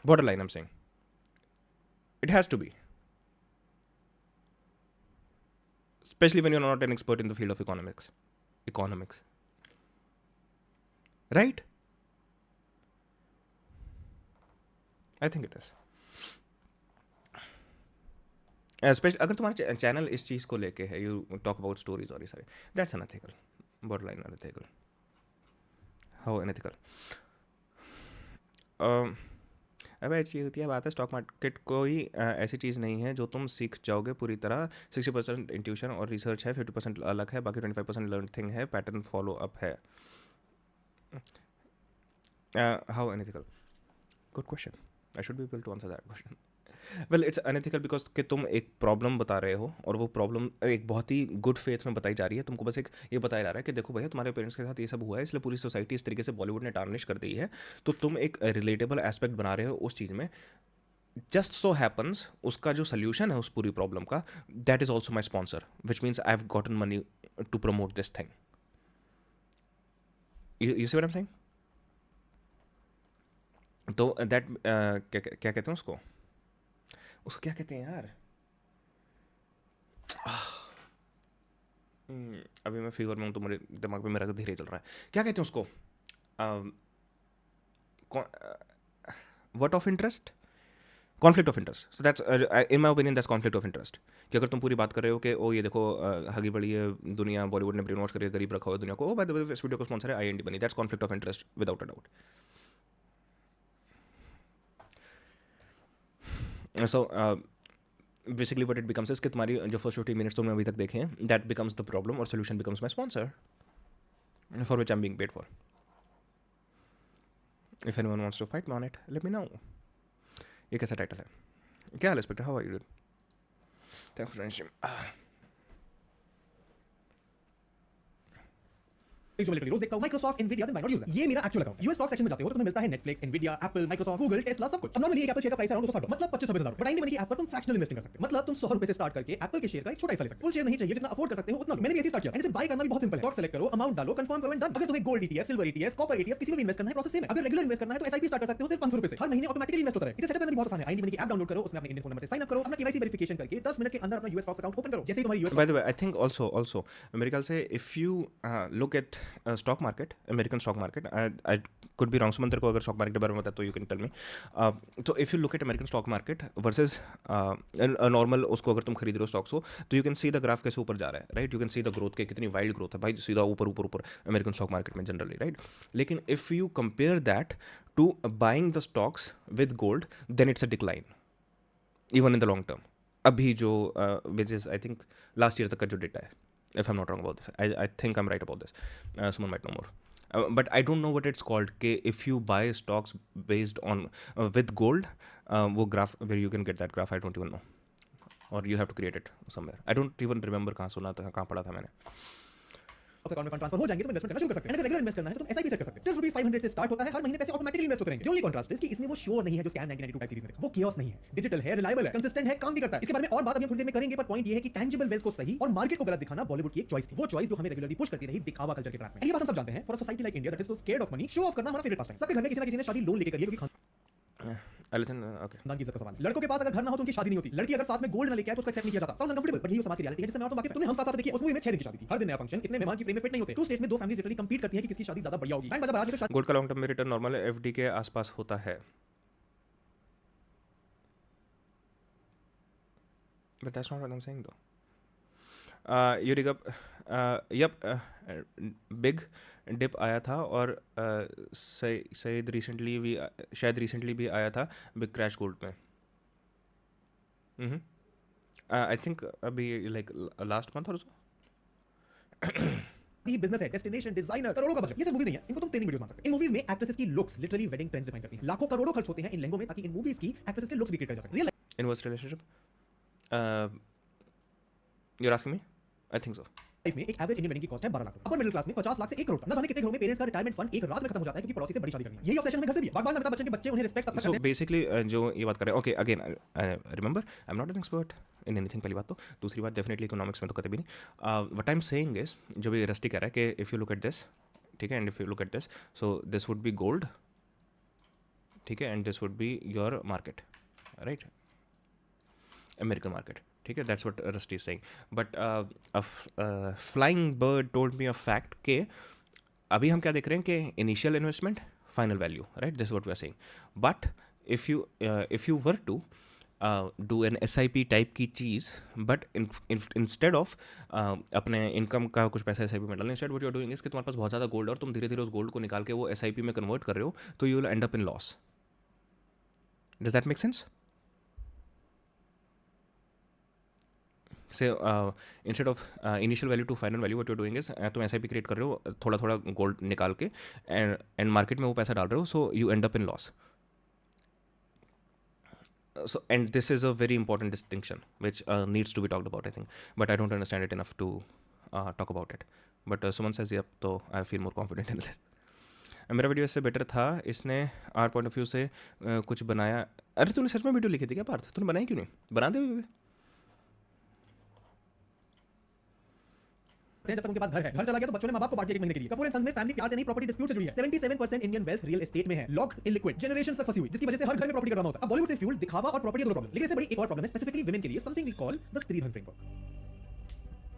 Borderline, I'm saying. It has to be. Especially when you're not an expert in the field of economics. Economics. Right? I think it is. Specially अगर तुम्हारा channel इस चीज़ को लेके है, you talk about stories और ये सारे, that's unethical, borderline unethical. How unethical? अब अच्छी होती है बात है, स्टॉक मार्केट कोई ऐसी चीज़ नहीं है जो तुम सीख जाओगे पूरी तरह. 60% इंट्यूशन और रिसर्च है, 50% अलग है, बाकी 25% लर्न थिंग है, पैटर्न फॉलो अप है. How unethical? Good question. I should be able to answer that question. Well it's unethical because कि तुम एक प्रॉब्लम बता रहे हो और वो प्रॉब्लम एक बहुत ही गुड फेथ में बताई जा रही है. तुमको बस एक ये बताया जा रहा है कि देखो भैया तुम्हारे पेरेंट्स के साथ ये सब हुआ है, इसलिए पूरी सोसाइटी इस तरीके से बॉलीवुड ने टार्निश कर दी है. तो तुम एक रिलेटेबल एस्पेक्ट बना रहे हो उस चीज़ में. जस्ट सो हैपन्स उसका जो सोल्यूशन है उस पूरी प्रॉब्लम का, that is also my sponsor, which means I have gotten money to promote this thing. You see what I am saying? तो दैट क्या कहते हैं उसको क्या कहते हैं यार? अभी मैं फीवर में हूँ तो मेरे दिमाग में मेरा धीरे चल रहा है. क्या कहते हैं उसको? What of interest? Conflict of interest. So that's in my opinion that's conflict of interest. कि अगर तुम पूरी बात कर रहे हो कि ओ ये देखो हगी बड़ी है दुनिया, बॉलीवुड ने ब्रेन वॉश करके गरीब रखा हुआ है दुनिया को, ओ बाय द वे इस वीडियो को स्पॉन्सर है IND Money, that's conflict of interest without a doubt. So basically what it becomes is कि तुम्हारी जो फर्स्ट 15 मिनट्स तुमने अभी तक देखे हैं, दैट बिकम्स द प्रॉब्लम और solution becomes my sponsor for which I am being paid for. If anyone wants to fight me on it, let me know. ये कैसा टाइटल है? क्या हाल inspector? How are you doing? Thanks for stream. जो मैं literally रोज देखता हूं, Microsoft, Nvidia, then why not use that? ये मेरा actual account. US stock section में जाते हो तो तुम्हें मिलता है Netflix, Nvidia, Apple, Microsoft, Google, Tesla, सब कुछ। अब नॉर्मली एक एप्पल शेयर का प्राइस अराउंड 260 मतलब 25-26 हज़ार। बट आई नहीं ऐप पर तुम फ्रैक्शनल इन्वेस्टिंग कर सकते हो, मतलब तुम 100 रुपए से स्टार्ट करके एप्पल के शेयर का एक छोटा हिस्सा ले सकते हो। फुल शेयर नहीं चाहिए, जितना अफोर्ड कर सकते हो उतना लो। मैंने भी ऐसे स्टार्ट किया। एंड इसे बाय करना भी बहुत सिंपल है। स्टॉक सेलेक्ट करो, अमाउंट डालो, कंफर्म करो एंड डन। अगर तुम्हें gold ETF, silver ETF, copper ETF किसी में भी इन्वेस्ट करना है, प्रोसेस सेम है। अगर रेगुलर इन्वेस्ट करना है तो एसआईपी स्टार्ट कर सकते हो सिर्फ 500 रुपए से। हर महीने ऑटोमेटिकली इन्वेस्ट होता है। इसे सेटअप करना भी बहुत आसान है। आई की ऐप डाउनलोड करो, उसमें अपने इंडियन फोन नंबर से साइन अप करो, अपना केवाईसी वेरिफिकेशन करके 10 मिनट के अंदर अपना यूएस स्टॉक्स अकाउंट ओपन करो। जैसे ही तुम्हारी US By the way, I think also मेरे ख्याल से if you look at stock market, American stock market, I could be wrong. सुमन तेरे को अगर stock market के बारे में पता है तो you can tell me. तो if you look at American stock market versus normal, उसको अगर तुम खरीद रहे हो stocks को, तो you can see the graph कैसे ऊपर जा रहा है, right? You can see the growth के कितनी wild growth है भाई, सीधा ऊपर ऊपर ऊपर American stock market में generally, right? लेकिन if you compare that to buying the stocks with gold, then it's a decline, even in the long term. अभी जो which is I think last year तक का जो डेटा है, if I'm not wrong about this, I think I'm right about this. Someone might know more. But I don't know what it's called कि if you buy stocks based on with gold, वो graph where you can get that graph, I don't even know. Or you have to create it somewhere. I don't even remember कहाँ सुना था, कहाँ पढ़ा था मैंने. Account में fund transfer हो जाएंगे तो इन्वेस्टमेंट करना शुरू कर सकते हैं। अगर रेगुलर इन्वेस्ट करना है तो तुम एसआईपी सेट कर सकते हो। सिर्फ रुपीस 500 से स्टार्ट होता है, हर महीने पैसे ऑटोमेटिकली इन्वेस्ट होते रहेंगे। जो ओनली कॉन्ट्रास्ट है कि इसमें वो श्योर नहीं है जो स्कैम 1992 टाइप सीरीज में। वो कियोस नहीं है, डिजिटल है, रिलायबल है, कंसिस्टेंट है, काम भी करता है। इसके बारे में और बात अभी हम थोड़ी देर में करेंगे, पर पॉइंट ये है कि टैंजिबल वेल्थ को सही और मार्केट को गलत दिखाना बॉलीवुड की एक चॉइस थी। वो चॉइस जो हमें रेगुलरली पुश करती रही दिखावा कल्चर के ट्रैप में। ये बात हम सब जानते हैं। For a society like India that is so scared of money, show off करना हमारा फेवरेट पास टाइम। सबके घर में किसी ना किसी ने शादी लोन लेके करी है, क्योंकि Okay. खानदान की इज्जत का सवाल है। लड़कों के पास अगर घर ना हो तो उनकी शादी नहीं होती। लड़की अगर साथ में गोल्ड ना लेके आए तो उसको एक्सेप्ट नहीं किया जाता। साउंड अनकंफर्टेबल, बट ये समाज की रियलिटी है जिससे मैं और तुम वाकिफ हैं। तुमने हम साथ देखिए, उस मूवी में 6 दिन की शादी थी, हर दिन नया फंक्शन, इतने मेहमान की फ्रेम में फिट नहीं होते। 2 स्टेट्स में 2 फैमिलीज लिटरली कंपीट करती हैं कि किसकी शादी ज्यादा बढ़िया होगी। बैंड बाजा बारात में तो शादी गोल्ड का लॉन्ग टर्म में रिटर्न नॉर्मल एफडी के आसपास होता है, but that's not what I'm saying though. You dig up, yep, big dip आया था और शायद रिसेंटली भी आया था बिग क्रैश गोल्ड में. आई थिंक अभी लाइक लास्ट मंथ और सो. ये बिजनेस है, डेस्टिनेशन, डिजाइनर, करोड़ों का बजट। ये सब मूवीज नहीं है, इनको तुम ट्रेनिंग वीडियोस मान सकते हो। इन मूवीज में एक्ट्रेसेस की looks literally wedding trends define करती हैं। लाखों करोड़ों खर्च होते हैं इन लहंगों में ताकि इन मूवीज की एक्ट्रेसेस के लुक्स भी क्रिएट किए जा सकें। Real inverse relationship, you're asking me? I think so. Life में एक एवरेज इंडियन वेडिंग की कॉस्ट है 12 लाख रुपए। अपर मिडिल क्लास में 50 लाख से 1 करोड़ तक। न जाने कितने घरों में पेरेंट्स का रिटायरमेंट फंड एक रात में खत्म हो जाता है क्योंकि पड़ोसी से बड़ी शादी करनी है। यही ऑब्सेशन में घर से भी है। बागबान में अमिताभ बच्चन के बच्चे उन्हें रिस्पेक्ट तब तक So करते हैं। basically जो ये बात कर रहे हैं, okay, again, remember, I'm not an expert in anything, पहली बात तो. दूसरी बात डेफिनेटली इकोनॉमिक्स में तो कभी भी नहीं. What I'm saying is, जो भी रस्टी कह रहा है कि if you look at this, ठीक है, and if you look at this, so this would be gold, ठीक है, and this would be your market, right? American market, ठीक है, that's what Rusty is saying. But a flying bird told me a fact कि अभी हम क्या देख रहे हैं कि initial investment, final value, right? This is what we are saying. But if you were to do an SIP type की चीज़, but instead of अपने इनकम का कुछ पैसा SIP में डालना, instead what you are doing is कि तुम्हारे पास बहुत ज़्यादा गोल्ड है और तुम धीरे धीरे उस गोल्ड को निकाल के वो SIP में कन्वर्ट कर रहे हो, तो you will end up in loss. Does that make sense? से instead of initial value to final value what you doing is तुम SIP क्रिएट कर रहे हो थोड़ा थोड़ा गोल्ड निकाल के एंड मार्केट में वो पैसा डाल रहे हो, so you and up in loss. So and this is a very important distinction which needs to be talked about, I think, but I don't understand it enough to talk about it. But Suman says yep, तो I feel more confident in this. मेरा video इससे better था, इसने art point of view से कुछ बनाया. अरे तूने सच में वीडियो लिखी थी क्या पार्थ? तूने बनाई क्यों नहीं? बना दे जब तक उनके पास घर है। घर चला गया तो बच्चों ने मां बाप को बांट दिया 1 महीने के लिए। कपूर एंड सन्स में फैमिली प्यार से नहीं प्रॉपर्टी डिस्प्यूट से जुड़ी है। 77% इंडियन वेल्थ रियल एस्टेट में है, लॉक्ड इन लिक्विड, जनरेशंस तक फंसी हुई, जिसकी वजह से हर घर में प्रॉपर्टी करना होता है। अब बॉलीवुड से फ्यूल दिखावा और प्रॉपर्टी दोनों प्रॉब्लम, लेकिन इससे बड़ी एक और प्रॉब्लम है स्पेसिफिकली वुमेन के लिए, समथिंग वी कॉल द स्त्री धन फ्रेमवर्क.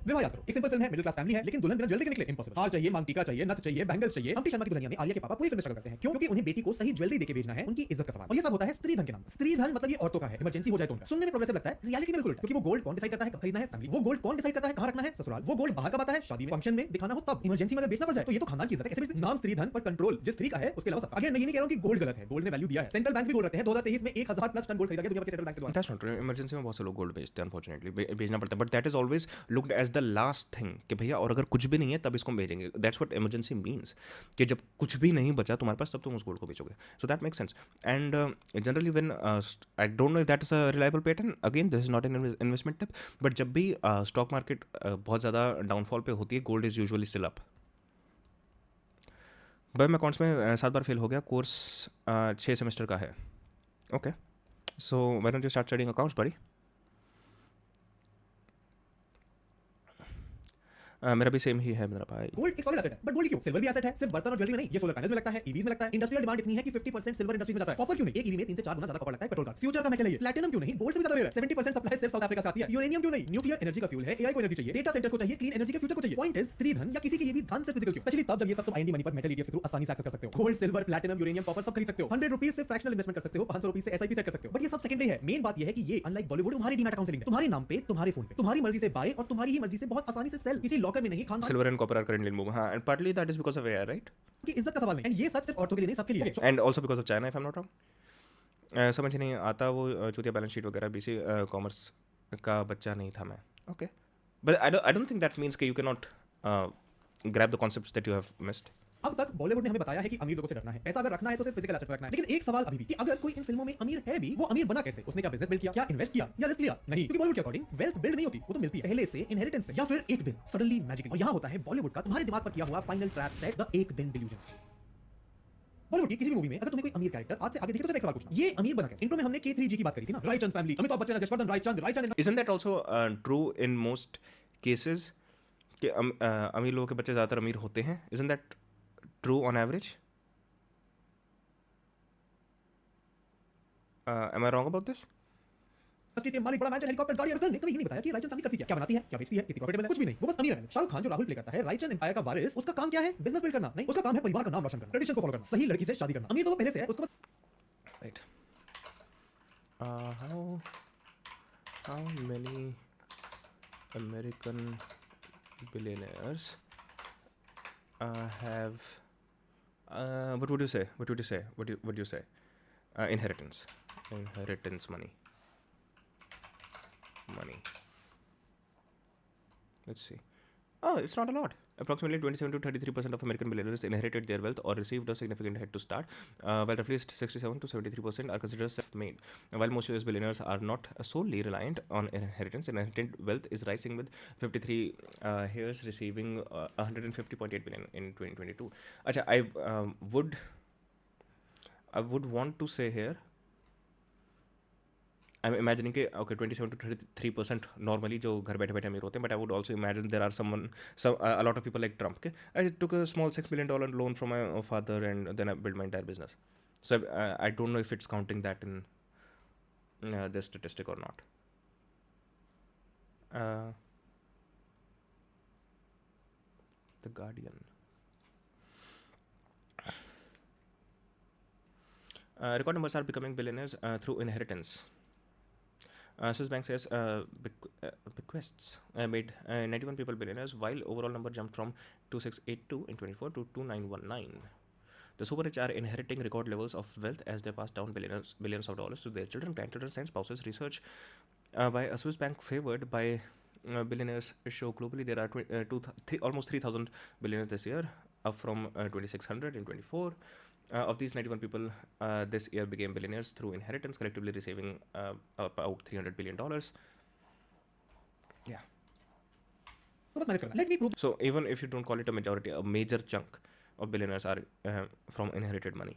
विवाह याद करो, एक सिंपल फिल्म है, मिडिल क्लास फैमिली है, लेकिन दुल्हन बिना ज्वेलरी के निकले इम्पॉसिबल. हार चाहिए, मांग टीका चाहिए, नथ चाहिए, बैंगल्स चाहिए. अम्टी शर्मा की दुल्हनिया में आलिया के पापा पूरी फिल्म स्ट्रगल करते हैं. क्यों? क्योंकि उन्हें बेटी को सही ज्वेलरी देके भेजना है, उनकी इज्जत का सवाल. और ये सब होता है स्त्री धन के नाम. स्त्री धन मतलब ये औरतों का है, इमरजेंसी हो जाए तो उनका. सुनने में प्रोग्रेसिव लगता है, रियलिटी में बिल्कुल उल्टा. क्योंकि वो गोल्ड कौन डिसाइड करता है कब खरीदना है? फैमिली. वो गोल्ड कौन डिसाइड करता है कहां रखना है? ससुराल. वो गोल्ड बाहर कब आता है? शादी में, फंक्शन में दिखाना हो तब. इमरजेंसी में अगर बेचना पड़ जाए तो ये तो खानदान की इज्जत है. ऐसे भी नाम स्त्री धन पर कंट्रोल जिस स्त्री का है उसके अलावा सब. अगेन मैं ये नहीं कह रहा हूं कि गोल्ड गलत है, गोल्ड ने वैल्यू दिया है. सेंट्रल बैंक्स भी बोल रहे हैं 2023 में 1000 प्लस टन गोल्ड खरीदा गया दुनिया के सेंट्रल बैंक के द्वारा. That's not true. इमरजेंसी में बहुत से लोग गोल्ड बेचते हैं, अनफॉर्चुनेटली बेचना पड़ता है, but that is always looked as the last thing कि भैया और अगर कुछ भी नहीं है तब इसको बेचेंगे. दैट्स व्हाट इमरजेंसी मीन्स कि जब कुछ भी नहीं बचा तुम्हारे पास तब तुम उस गोल्ड को बेचोगे. So that makes sense. And generally when I don't know if that is a reliable pattern, again this is not an investment tip, but जब भी स्टॉक मार्केट बहुत ज़्यादा डाउनफॉल पे होती है, gold is usually still up. भाई मैं accounts में 7 बार फेल हो गया, कोर्स 6 सेमेस्टर का है. Okay, so why don't you start studying accounts बड़ी? मेरा भी सेम ही है मेरा भाई. गोल्ड एक सॉलिड एसेट है, बट गोल्ड क्यों? सिल्वर भी एसेट है, सिर्फ बर्तन और ज्वेलरी में नहीं, ये सोलर पैनल्स में लगता है, ईवीज में लगता है. इंडस्ट्रियल डिमांड इतनी है कि 50% सिल्वर इंडस्ट्री में जाता है. कॉपर क्यों नहीं? एक ईवी में 3 से 4 गुना ज्यादा कॉपर लगता है पेट्रोल का. फ्यूचर का मेटल है ये. प्लैटिनम क्यों नहीं? गोल्ड से भी ज्यादा रेयर है. 70% सप्लाई सिर्फ साउथ अफ्रीका से आती है. यूरेनियम क्यों नहीं? न्यूक्लियर एनर्जी का फ्यूल है. एआई को एनर्जी चाहिए, डेटा सेंटर्स को चाहिए, क्लीन एनर्जी के फ्यूचर को चाहिए. पॉइंट इज स्त्री धन या किसी के लिए भी धन सिर्फ फिजिकल क्यों? स्पेशली तब जब ये सब तुम आईएनडी मनी पर मेटल ईटीएफ के थ्रू आसानी से एक्सेस कर सकते हो. Gold, silver, platinum, uranium, copper सब खरीद सकते हो. 100 रुपीस से फ्रैक्शनल इन्वेस्टमेंट कर सकते हो, 500 रुपीस से एसआईपी सेट कर सकते हो. बट ये सब सेकेंडरी है. मेन बात ये है कि ये अनलाइक बॉलीवुड तुम्हारी डीमैट अकाउंट से लिंक है. तुम्हारे नाम पे, तुम्हारे फोन पे, तुम्हारी मर्जी से बाय और तुम्हारी ही मर्जी से बहुत आसानी से सेल. किसी लॉकर में नहीं, खानदान Silver and copper are currently in boom. हाँ, and partly that is because of AI, right? की इज्जत का सवाल नहीं. एंड ये सब सिर्फ औरतों के लिए नहीं, सबके लिए है. And also because of China, if I'm not wrong. समझ नहीं आता वो चूतिया बैलेंस शीट वगैरह. बीसी कॉमर्स का बच्चा नहीं था मैं. Okay, but I don't think that means कि you can not grab the concepts that you have missed. अब तक बॉलीवुड ने हमें बताया है कि अमीर लोगों से डरना है. पैसा अगर रखना है तो सिर्फ फिजिकल एसेट रखना है. लेकिन एक सवाल अभी भी कि अगर कोई इन फिल्मों में अमीर है भी, वो अमीर बना कैसे? उसने क्या बिजनेस बिल्ड किया, क्या इन्वेस्ट किया या रिस्क लिया? नहीं, क्योंकि बॉलीवुड के अकॉर्डिंग वेल्थ बिल्ड नहीं होती, वो तो मिलती है पहले से, इनहेरिटेंस से, या फिर एक दिन सडनली मैजिकली. और यहाँ होता है बॉलीवुड का तुम्हारे दिमाग पर किया हुआ फाइनल ट्रैप सेट, द एक दिन डिल्यूजन. बॉलीवुड की किसी भी मूवी में अगर तुम्हें कोई अमीर कैरेक्टर आज से आगे दिखे तो सिर्फ एक सवाल पूछना, ये अमीर बना कैसे? इंट्रो में हमने K3G की बात करी थी ना, Raichand family, Amitabh Bachchan, Yashvardhan Raichand. Isn't that also true in most cases कि अमीर लोगों के बच्चे ज़्यादातर अमीर होते हैं? Isn't that true on average? Am I wrong about this? Industry से मालिक, बड़ा मैंशन, हेलीकॉप्टर, गाड़ी और फिल्म. कभी ये नहीं बताया कि रायचंद फैमिली करती क्या बनाती है, क्या बेचती है, कितनी प्रॉफिटेबल है, कुछ भी नहीं. वो बस अमीर है. शाहरुख खान जो राहुल प्ले करता है, रायचंद एम्पायर का वारिस, उसका काम क्या है? बिजनेस बिल्ड करना नहीं, उसका काम है परिवार का नाम रोशन करना, ट्रेडिशन को फॉलो करना, सही लड़की से शादी करना. अमीर तो वो पहले से है, उसको बस Right. How many American billionaires have what would you say? What would you say? What do you say? Inheritance money. Let's see. Oh, it's not a lot. Approximately 27 to 33% of American billionaires inherited their wealth or received a significant head to start, while roughly 67 to 73% are considered self-made. While most US billionaires are not solely reliant on inheritance, inherited wealth is rising with 53 heirs receiving 150.8 billion in 2022. Acha, I would want to say here, I'm imagining कि okay 27 to 33% normally जो घर बैठे बैठे अमीर होते हैं, but I would also imagine there are a lot of people like Trump. Okay? I took a small $6 million loan from my father and then I built my entire business. So I don't know if it's counting that in this statistic or not. The Guardian. Record numbers are becoming billionaires through inheritance. Swiss Bank says bequests made 91 people billionaires, while overall number jumped from 2682 in 24 to 2919. The super rich are inheriting record levels of wealth as they pass down billions of dollars to their children, grandchildren, and spouses. Research by a Swiss bank favored by billionaires show globally there are almost 3,000 billionaires this year, up from 2,600 in 24. Of these 91 people this year became billionaires through inheritance, collectively receiving about $300 billion. Yeah. तो बस manage करना. Let me prove. So even if you don't call it a majority, a major chunk of billionaires are from inherited money.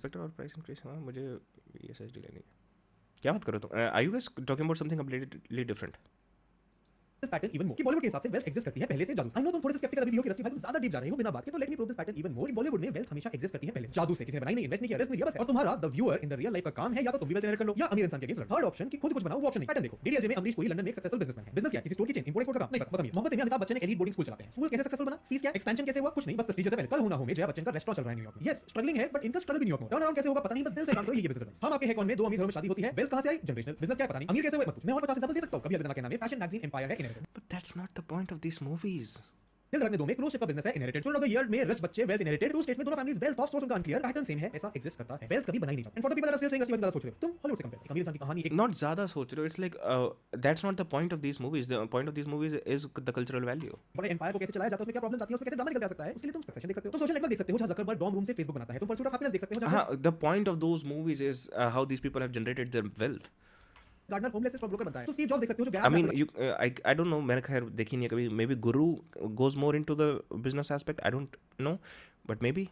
Spectre और price increase, हाँ मुझे ये SSD लेनी है. क्या बात कर रहे हो तुम? Are you guys talking about something completely different? this pattern even more कि बॉलीवुड के हिसाब से वेल्थ एग्जिस्ट करती है पहले से जादू. आई नो तुम थोड़े से स्केप्टिकल अभी भी हो कि रस्की भाई तुम ज्यादा डीप जा रहे हो बिना बात के, तो let me prove this pattern even more. Bollywood में वेल्थ हमेशा एग्जिस्ट करती है पहले से जादू से. किसी ने बनाई नहीं, इन्वेस्ट नहीं किया, रिस्क नहीं लिया, बस. और तुम्हारा the viewer in the real life का काम है या तो तुम भी वेल्थ इनहेरिट कर लो या अमीर इंसान के अगेंस्ट. थर्ड ऑप्शन कि खुद कुछ बनाओ, वो ऑप्शन नहीं. पैटर्न देखो, डीडीएलजे में अमरीश पुरी लंदन में एक सक्सेसफुल बिजनेसमैन है. बिजनेस क्या? किसी स्टोर की चेन, इंपोर्ट एक्सपोर्ट का काम नहीं पता, बस अमीर. मोहब्बत में अमिताभ बच्चन एक एलीट बोर्डिंग स्कूल चलाते हैं. स्कूल कैसे सक्सेसफुल बना, फीस क्या, एक्सपेंशन कैसे हुआ, कुछ नहीं, बस प्रेस्टीज से पहले. कल होना हो में जया बच्चन का रेस्टोरेंट चल रहा है न्यूयॉर्क में. यस स्ट्रगलिंग है, बट इनका स्ट्रगल भी न्यूयॉर्क में. टर्न अराउंड कैसे होगा पता नहीं, बस दिल से काम करो, ये बिजनेस एडवाइस. हम आपके है कौन में दो अमीर घरों में शादी होती है. वेल्थ कहां से आई? जनरेशनल. बिजनेस क्या है पता नहीं, अमीर कैसे हुए मत पूछ. मैं और 50 एग्जांपल दे सकता हूं. कभी अलविदा के नाम में फैशन मैगजीन एम्पायर है inherited. But that's not the point of these movies. दिल धड़कने दो में क्रूज शिप का बिजनेस है inherited. Student of the year में रिच बच्चे वेल्थ इनहेरिटेड. टू स्टेट्स में दोनों फैमिलीज वेल्थ ऑफ सोर्स उनका अनक्लियर. पैटर्न सेम है, ऐसा एग्जिस्ट करता है. वेल्थ कभी बनाई नहीं जाती. And for the people that are still saying that सोच रहे हो तुम हॉलीवुड से कंपेयर. अमीर इंसान की कहानी एक Not ज़्यादा सोच रहे हो. It's like that's not the point of these movies. The point of these movies is the cultural value. बड़े एम्पायर को कैसे चलाया जाता है, उसमें क्या प्रॉब्लम्स आती है, उसमें कैसे ड्रामा निकल जा सकता है, उसके लिए तुम सक्सेशन देख सकते हो. तुम सोशल नेटवर्क देख सकते हो जहां जकरबर्ग डॉर्म रूम से फेसबुक बनाता है. तुम परसूट ऑफ हैप्पीनेस देख सकते हो जहां The point of those movies is how these people have generated their wealth. Gardner homeless से स्टॉक ब्रोकर बनता है, तो स्टीव जॉब्स देख सकते हो जो I mean, I don't know. मैंने खैर देखी नहीं है कभी. Maybe Guru goes more into the business aspect. I don't know, but maybe.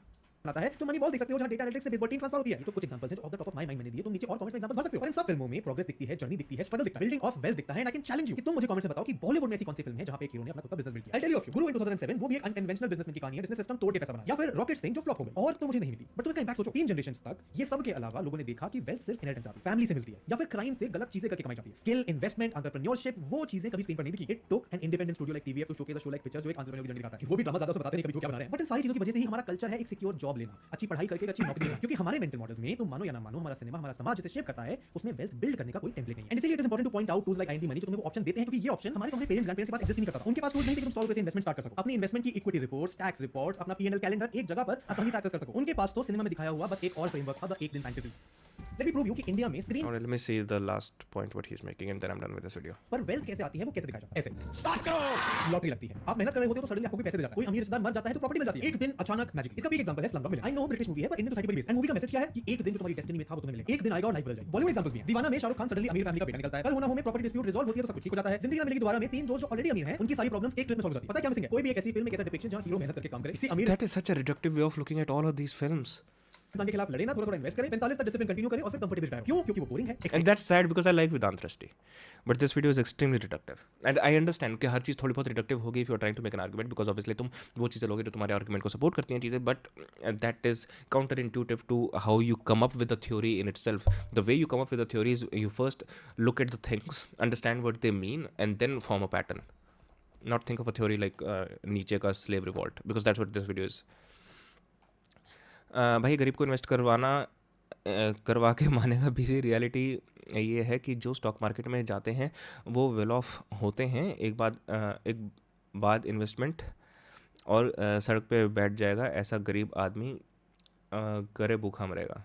आता है तो मनी बॉल देख सकते हो जहां डेटा एनालिटिक्स से बेसबॉल टीम ट्रांसफर होती है. ये तो कुछ एग्जांपल्स हैं जो of the top of my mind मैंने दिए, तुम नीचे और कमेंट्स में एग्जांपल भर सकते हो. और इन सब फिल्मों में प्रोग्रेस दिखती है, जर्नी दिखती है, स्ट्रगल दिखता है, बिल्डिंग ऑफ वेल्थ दिखता है. And I can challenge you कि तुम मुझे कमेंट्स में बताओ कि बॉलीवुड में ऐसी कौन सी फिल्म है जहां पे एक हीरो ने अपना खुद का बिजनेस बिल्ड किया. I tell you of you, Guru in 2007 वो भी एक अनकन्वेंशनल बिजनेसमैन की कहानी है जिसने सिस्टम तोड़ के पैसा बनाया. या फिर रॉकेट सिंह जो फ्लॉप हो गई और तो मुझे नहीं मिली, बट उसका इंपैक्ट सोचो 3 जनरेशंस तक. ये सब के अलावा लोगों ने देखा कि वेल्थ सिर्फ इनहेरिटेंस आती है, फैमिली से मिलती है, या फिर क्राइम से गलत चीजें करके कमाई जाती है. स्किल, इन्वेस्टमेंट, एंटरप्रेन्योरशिप, वो चीजें कभी स्क्रीन पर नहीं दिखी. It took an independent studio like TVF to showcase a show like Pitchers जो एक एंटरप्रेन्योर की जर्नी दिखाता है. वो भी ड्रामा ज्यादा से बताते नहीं कभी क्या बना रहे हैं, बट इन सारी चीजों की वजह से ही हमारा कल्चर है एक सिक्योर जॉब लेना, अच्छी पढ़ाई करके एक अच्छी नौकरी लेना. क्योंकि हमारे मेंटल मॉडल्स में, तुम मानो या ना मानो, हमारा सिनेमा, हमारा समाज जिसे शेप करता है, उसमें वेल्थ बिल्ड करने का कोई टेम्पलेट नहीं है. एंड इसीलिए it is important two point out tools like IND money जो तुम्हें वो ऑप्शन देते हैं, क्योंकि ये ऑप्शन हमारे तुम्हारे पेरेंट्स ग्रैंडपेरेंट्स के पास एग्जिस्ट नहीं करता था. उनके पास टूल्स नहीं थे कि तुम 100 रुपए से इन्वेस्टमेंट स्टार्ट कर सको, अपनी इन्वेस्टमेंट की इक्विटी रिपोर्ट्स, टैक्स रिपोर्ट्स, अपना पीएनएल कैलेंडर एक जगह पर आसानी से एक्सेस कर सको. उनके पास तो सिनेमा में दिखाया हुआ बस एक और फ्रेमवर्क था, द एक दिन fantasy. Let me prove you कि इंडिया में screen Alright, let me see the last point what he's making, and then I'm done with this video. पर वेल्थ कैसे आती है, वो कैसे दिखाया जाता है. ऐसे स्टार्ट करो, लॉटरी लगती है, आप मेहनत कर रहे होते हो तो सडनली आपको कोई पैसे दे जाता है, कोई अमीर रिश्तेदार मर जाता है तो प्रॉपर्टी मिल जाती है एक दिन अचानक. मैजिक इसका भी एक एग्जांपल है Slumdog millionaire. I know British movie है पर इंडियन सोसाइटी पर बेस्ड. एंड मूवी का मैसेज क्या है कि एक दिन जो तुम्हारी डेस्टिनी में था वो तुम्हें मिलेगा, एक दिन आएगा और लाइफ बदल जाएगी. बॉलीवुड एग्जांपल्स भी हैं. दीवाना में शाहरुख खान सडनली अमीर फैमिली का बेटा निकलता है, कल होना हो में प्रॉपर्टी डिस्प्यूट रिजॉल्व होती है तो सब कुछ ठीक हो जाता है. जिंदगी में मिलेगी दोबारा में 3 दोस्त जो ऑलरेडी अमीर हैं, उनकी सारी प्रॉब्लम्स एक ट्रिप में सॉल्व हो जाती है. पता है क्या मिसिंग है? कोई भी एक ऐसी फिल्म, एक ऐसा डिपिक्शन जहां हीरो मेहनत करके काम करे, इसी अमीर That is such a reductive way of looking at all of these films. इंसान के खिलाफ लड़े ना, थोड़ा थोड़ा इन्वेस्ट करें, 45 तक डिसिप्लिन कंटिन्यू करें और फिर कंफर्टेबल रिटायर. क्यों? क्योंकि वो बोरिंग है. And that's sad because I like Vedant Rashti. But this video is extremely reductive. And I understand कि हर चीज़ थोड़ी बहुत reductive होगी if you are trying to make an argument, because obviously तुम वो चीज़ें लोगे जो तुम्हारे argument को support करती हैं चीज़ें, but that is counterintuitive to how you come up with the theory in itself. The way you come up with the theory is you first look at the things, understand what they mean, and then form a pattern. Not think of a theory like Nietzsche का slave revolt, because that's what this video is. भाई गरीब को invest करवा के मानेगा BC. Reality ये है कि जो स्टॉक मार्केट में जाते हैं वो वेल ऑफ होते हैं, एक बाद इन्वेस्टमेंट और सड़क पे बैठ जाएगा ऐसा गरीब आदमी करे भूखा मरेगा.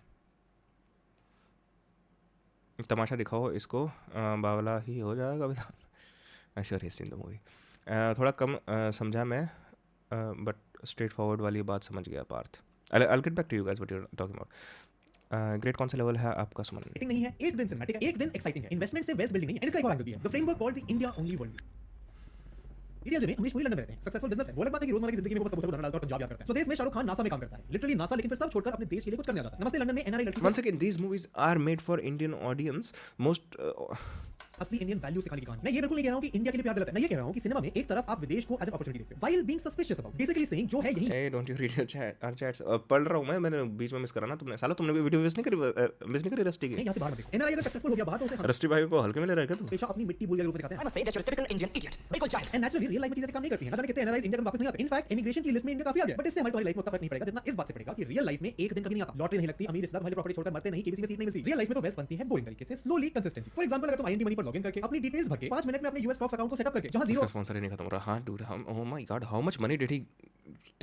तमाशा दिखाओ इसको, बावला ही हो जाएगा. Sure he seen the movie. थोड़ा कम समझा मैं, बट स्ट्रेट फॉरवर्ड वाली बात समझ गया Partha. I'll get back to you guys what you're talking about. Great कौन सा लेवल है आपका समझ नहीं है. एक दिन सिनेमैटिक है, एक दिन एक्साइटिंग है. इन्वेस्टमेंट से वेल्थ बिल्डिंग नहीं है. इसका एक और एंगल भी है, the framework called the India only world. India में अमरीश पुरी लंदन में रहते हैं, सक्सेसफुल बिजनेस है. वो अलग बात है कि रोजमर्रा की जिंदगी में वो बस कबूतर उड़ाना डालता है और पंजाब याद करता है. स्वदेश में शाहरुख खान नासा में काम करता है, लिटरली नासा, लेकिन फिर सब छोड़कर अपने देश के लिए कुछ करने जाता है. नमस्ते लंदन में एनआरआई लड़की. Once again, these movies are made for Indian audience. Most असली इंडियन वैल्यू सिखाने की कहानी. मैं ये बिल्कुल नहीं कह रहा हूं कि इंडिया के लिए प्यार गलत है. मैं ये कह रहा हूं कि सिनेमा में एक तरफ आप विदेश को एज एन अपॉर्चुनिटी देखते हो, while being suspicious about, basically saying जो है यही. Hey, don't you read your chats? पढ़ रहा हूँ मैंने बीच में मिस करा ना तुमने. साला तुमने भी वीडियो मिस नहीं करी रस्टी की. यहां से बाहर मत देखो. एनआरआई अगर सक्सेसफुल हो गया बाहर तो उसे रस्टी भाई को हल्के में ले रहा है क्या तू? हमेशा अपनी मिट्टी भूल गए रूप में दिखाते हैं. I must say that you're a typical Indian idiot. बिल्कुल चाहिए. एंड नेचुरली रियल लाइफ में चीजें काम नहीं करती हैं. ना जाने कितने एनआरआईज इंडिया में वापस नहीं आते. इनफैक्ट इमिग्रेशन की लिस्ट में इंडिया काफी आ गया, बट इससे हमारी लाइफ में उतना फर्क नहीं पड़ेगा जितना इस बात से पड़ेगा कि रियल लाइफ में एक दिन कभी नहीं आता. लॉटरी नहीं लगती, अमीर रिश्तेदार हमारी प्रॉपर्टी छोड़कर मरते नहीं, केबीसी में सीट नहीं मिलती. रियल लाइफ में तो वेल्थ बनती है बोरिंग तरीके से, स्लोली, कंसिस्टेंसी. फॉर एग्जांपल अगर तुम आईएनडी मनी पर लॉगिन करके अपनी डिटेल्स भर के 5 मिनट में अपने यूएस स्टॉक्स अकाउंट को सेटअप करके जहां जीरो स्पॉन्सर ही नहीं खत्म हो रहा. हाँ dude, oh my god, how much money did he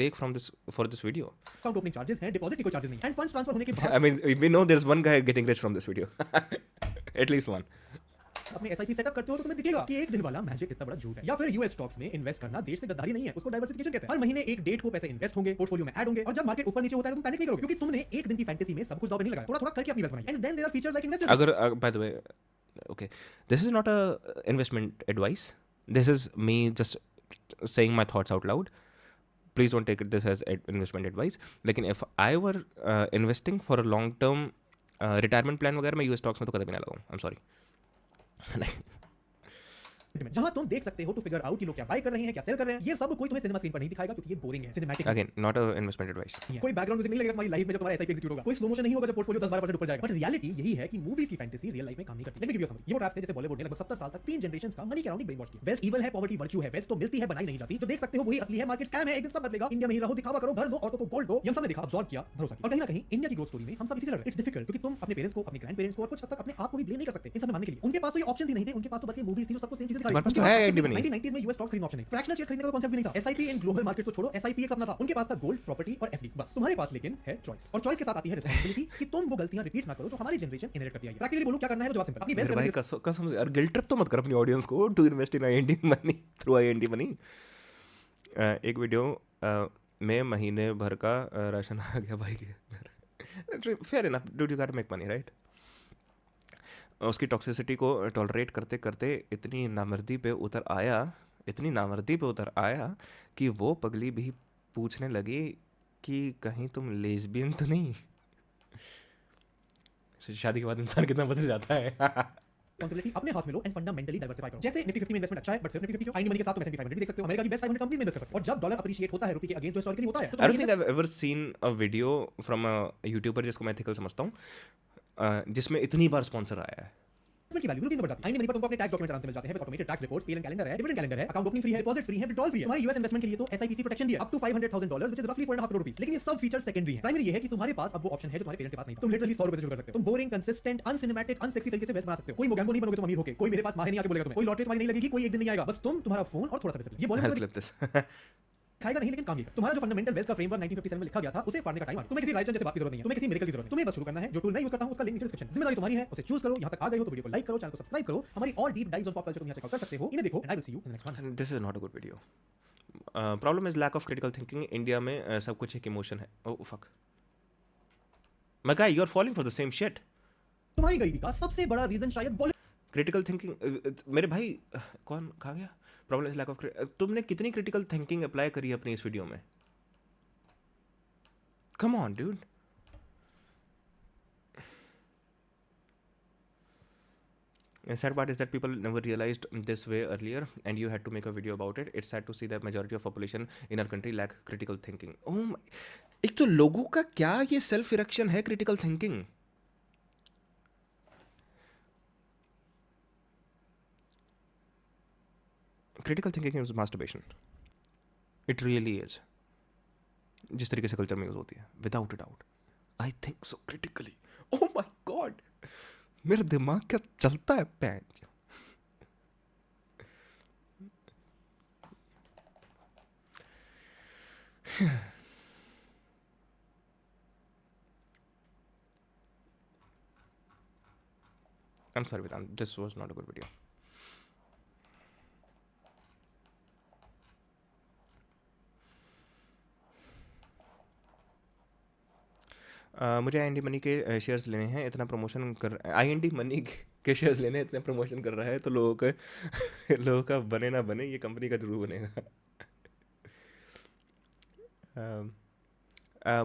take from this for this video? Account opening charges हैं, डिपॉजिट के कोई चार्जेस नहीं है, एंड फंड्स ट्रांसफर होने के बाद I mean, we know there's one guy getting rich from this video. At least one. अपने SIP setup करते हो तो तुम्हें दिखेगा कि एक दिन वाला मैजिक कितना बड़ा झूठ है. या फिर यूएस स्टॉक्स में इन्वेस्ट करना देश से गद्दारी नहीं है, उसको डाइवर्सिफिकेशन कहते हैं. हर महीने एक डेट को पैसे इन्वेस्ट होंगे, पोर्टफोलियो में ऐड होंगे, और जब मार्केट ऊपर नीचे होता है तो तुम पैनिक नहीं करोगे क्योंकि तुमने एक दिन की फैंटेसी में सब कुछ दांव पे नहीं लगाया. थोड़ा थोड़ा करके अपनी वेल्थ बनाई. And then there are features like investors. अगर by the way, okay, this is not a investment advice. This is me just saying my thoughts out loud. Please don't take this as investment advice. लेकिन if I were investing for a long term retirement plan वगैरह, मैं US stocks में तो कभी भी ना लगाऊं. I'm sorry. जहां तुम देख सकते हो टू फिगर आउट कि लोग क्या बाय कर रहे हैं, क्या सेल कर रहे हैं. ये सब कोई तुम्हें सिनेमा स्क्रीन पर नहीं दिखाएगा क्योंकि ये बोरिंग है, cinematic. Again, not a investment advice. कोई बैकग्राउंड म्यूजिक नहीं लगेगा तुम्हारी लाइफ में जब तुम्हारा एसआईपी एग्जीक्यूट होगा. कोई स्लो मोशन नहीं होगा जब पोर्टफोलियो 10-12% ऊपर जाएगा. बट रियलिटी यही है कि मूवीज की फैंटेसी रियल लाइफ में काम नहीं करती. Let me give you summary. ये वो ट्रैप्स थे जैसे बॉलीवुड ने लगभग 70 साल तक 3 जनरेशंस का मनी के अराउंड ब्रेन वॉश किया. वेल्थ इविल है, पॉवर्टी वर्च्यू है. वेल्थ तो मिलती है, बनाई नहीं जाती. जो देख सकते हो वही असली है. मार्केट स्कैम है, एक दिन सब बदलेगा. इंडिया में ही रहो, दिखावा करो, घर लो, औरतों को गोल्ड दो. ये हमने देखा, अब्सॉर्ब किया, भरोसा किया. और कहीं ना कहीं इंडिया की ग्रोथ स्टोरी में हम सब इसी से लड़ रहे हैं. इट्स डिफिकल्ट क्योंकि तुम अपने पेरेंट्स को, अपने ग्रैंड पेरेंट्स को और कुछ हद तक अपने आप को भी ब्लेम नहीं कर सकते इन सब में मानने के लिए. उनके पास तो ये ऑप्शन ही नहीं थे. उनके पास तो बस ये मूवीज थी जो सबको सेम चीजें दिखाई. हमारे पास तो है आईडी बनी. 1990s में यूएस स्टॉक्स खरीदना ऑप्शन नहीं, फ्रैक्शनल शेयर खरीदने का कांसेप्ट भी नहीं था. एसआईपी इन ग्लोबल मार्केट को छोड़ो, एसआईपी एक सपना था. उनके पास था गोल्ड, प्रॉपर्टी और एफडी. बस तुम्हारे पास लेकिन है चॉइस, और चॉइस के साथ आती है रिस्पांसिबिलिटी कि तुम वो गलतियां रिपीट ना करो जो हमारी जनरेशन इनहेरिट करती आई है. प्रैक्टिकली बोलूं क्या करना है, जवाब सिंपल. अपनी मेरे भाई वेल्थ कसम से यार गिल्ट ट्रिप तो मत कर अपनी ऑडियंस को to invest in IND money through IND money. एक वीडियो में महीने भर का राशन आ गया भाई के. Fair enough, do you got to make money right. उसकी टॉक्सिसिटी को टॉलरेट करते करते इतनी नामर्दी पे उतर आया कि वो पगली भी पूछने लगी कि कहीं तुम लेस्बियन तो नहीं। शादी के बाद इंसान कितना बदल जाता है। रिस्पांसिबिलिटी अपने हाथ में लो एंड फंडामेंटली डाइवर्सिफाई करो। जैसे निफ्टी 50 में इन्वेस्टमेंट अच्छा है, बट सिर्फ निफ्टी 50 क्यों? आई मनी के साथ तुम S&P 500 भी देख सकते हो, अमेरिका की बेस्ट 500 कंपनीज में इन्वेस्ट कर सकते हो। और जब डॉलर अप्रिशिएट होता है रुपए के अगेंस्ट, जो हिस्टोरिकली होता है, तो आई don't think I have ever seen a video from a YouTuber जिसको मैं एथिकल समझता हूँ, जिसमें इतनी बार स्पॉन्सर आया है। की वैल्यू रुपीस में बढ़ जाती है। आई मनी पर तुमको अपने टैक्स डॉक्यूमेंट्स आराम से मिल जाते हैं, with automated tax reports, PL calendar है, डिविडेंड कैलेंडर है, अकाउंट ओपनिंग फ्री है, डिपॉजिट्स फ्री है, विड्रॉल फ्री है। हमारे यूएस इन्वेस्टमेंट के लिए तो एसआईपीसी प्रोटेक्शन भी है, अप टू $500,000 व्हिच इज रफली 4.5 करोड़ रुपीस। लेकिन ये सब फीचर सेकेंडरी है। प्राइमरी ये है कि तुम्हारे पास अब वो ऑप्शन है जो तुम्हारे पेरेंट्स के पास नहीं था। तुम लिटरली 100 रुपए से शुरू कर सकते हो। तुम बोरिंग, कंसिस्टेंट, अनसिनेमैटिक, अनसेक्सी तरीके से वेल्थ बना सकते हो। कोई मोगैम्बो नहीं बनोगे तुम अमीर होके, कोई मेरे पास माहे नहीं आके बोलेगा तुम्हें, कोई लॉटरी तुम्हारी नहीं लगेगी, कोई एक दिन नहीं आएगा, बस तुम, तुम्हारा फोन और थोड़ा सा डिसिप्लिन। ये I'll बोले clip this. खाएगा नहीं, लेकिन काम ये तुम्हारा जो फंडामेंटल वेल्थ का फ्रेमवर्क 1957 में लिखा गया था, उसे फाड़ने का टाइम आ गया। तुम्हें किसी राइचन जैसे बात की जरूरत नहीं है, तुम्हें किसी मिरेकल की जरूरत नहीं, तुम्हें बस शुरू करना है। जो टूल मैं यूज करता हूं उसका लिंक नीचे डिस्क्रिप्शन। जिम्मेदारी तुम्हारी है, उसे चूज करो। यहां तक आ गए हो तो वीडियो को लाइक करो, चैनल को सब्सक्राइब करो। हमारी और deep dives on pop culture तुम यहां चेक आउट कर सकते हो। इन्हें देखो and I will see you in the next one. This is not a good video. Problem is lack of critical thinking. India में सब कुछ एक इमोशन है. Oh fuck. My guy, you're falling for the same shit. तुम्हारी गरीबी का सबसे बड़ा रीजन शायद क्रिटिकल थिंकिंग मेरे भाई कौन कहा गया? Problem is lack of. तुमने कितनी क्रिटिकल थिंकिंग अप्लाई करी है अपनी इस वीडियो में? Come on dude. And sad part is that people never realized this way earlier, and you had to make a video about it. It's sad to see that majority of population in our country lack critical thinking. Oh my! एक तो लोगों का क्या ये self erection है critical thinking. Critical thinking is masturbation. It really is. जिस तरीके से कल्चर में यूज होती है, without a doubt. I think so critically. Oh my God, मेरा दिमाग क्या चलता है पैंच। I'm sorry, Vedant. This was not a good video. मुझे आई एन डी मनी के शेयर्स लेने हैं, इतना प्रमोशन कर आई एन डी मनी के शेयर्स लेने हैं, इतना प्रमोशन कर रहा है, तो लोगों का बने ना बने, ये कंपनी का जरूर बनेगा।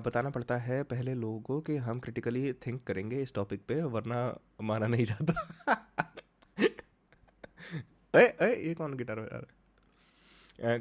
बताना पड़ता है पहले लोगों को कि हम क्रिटिकली थिंक करेंगे इस टॉपिक पे, वरना माना नहीं जाता। ये कौन गिटार बजा रहा है?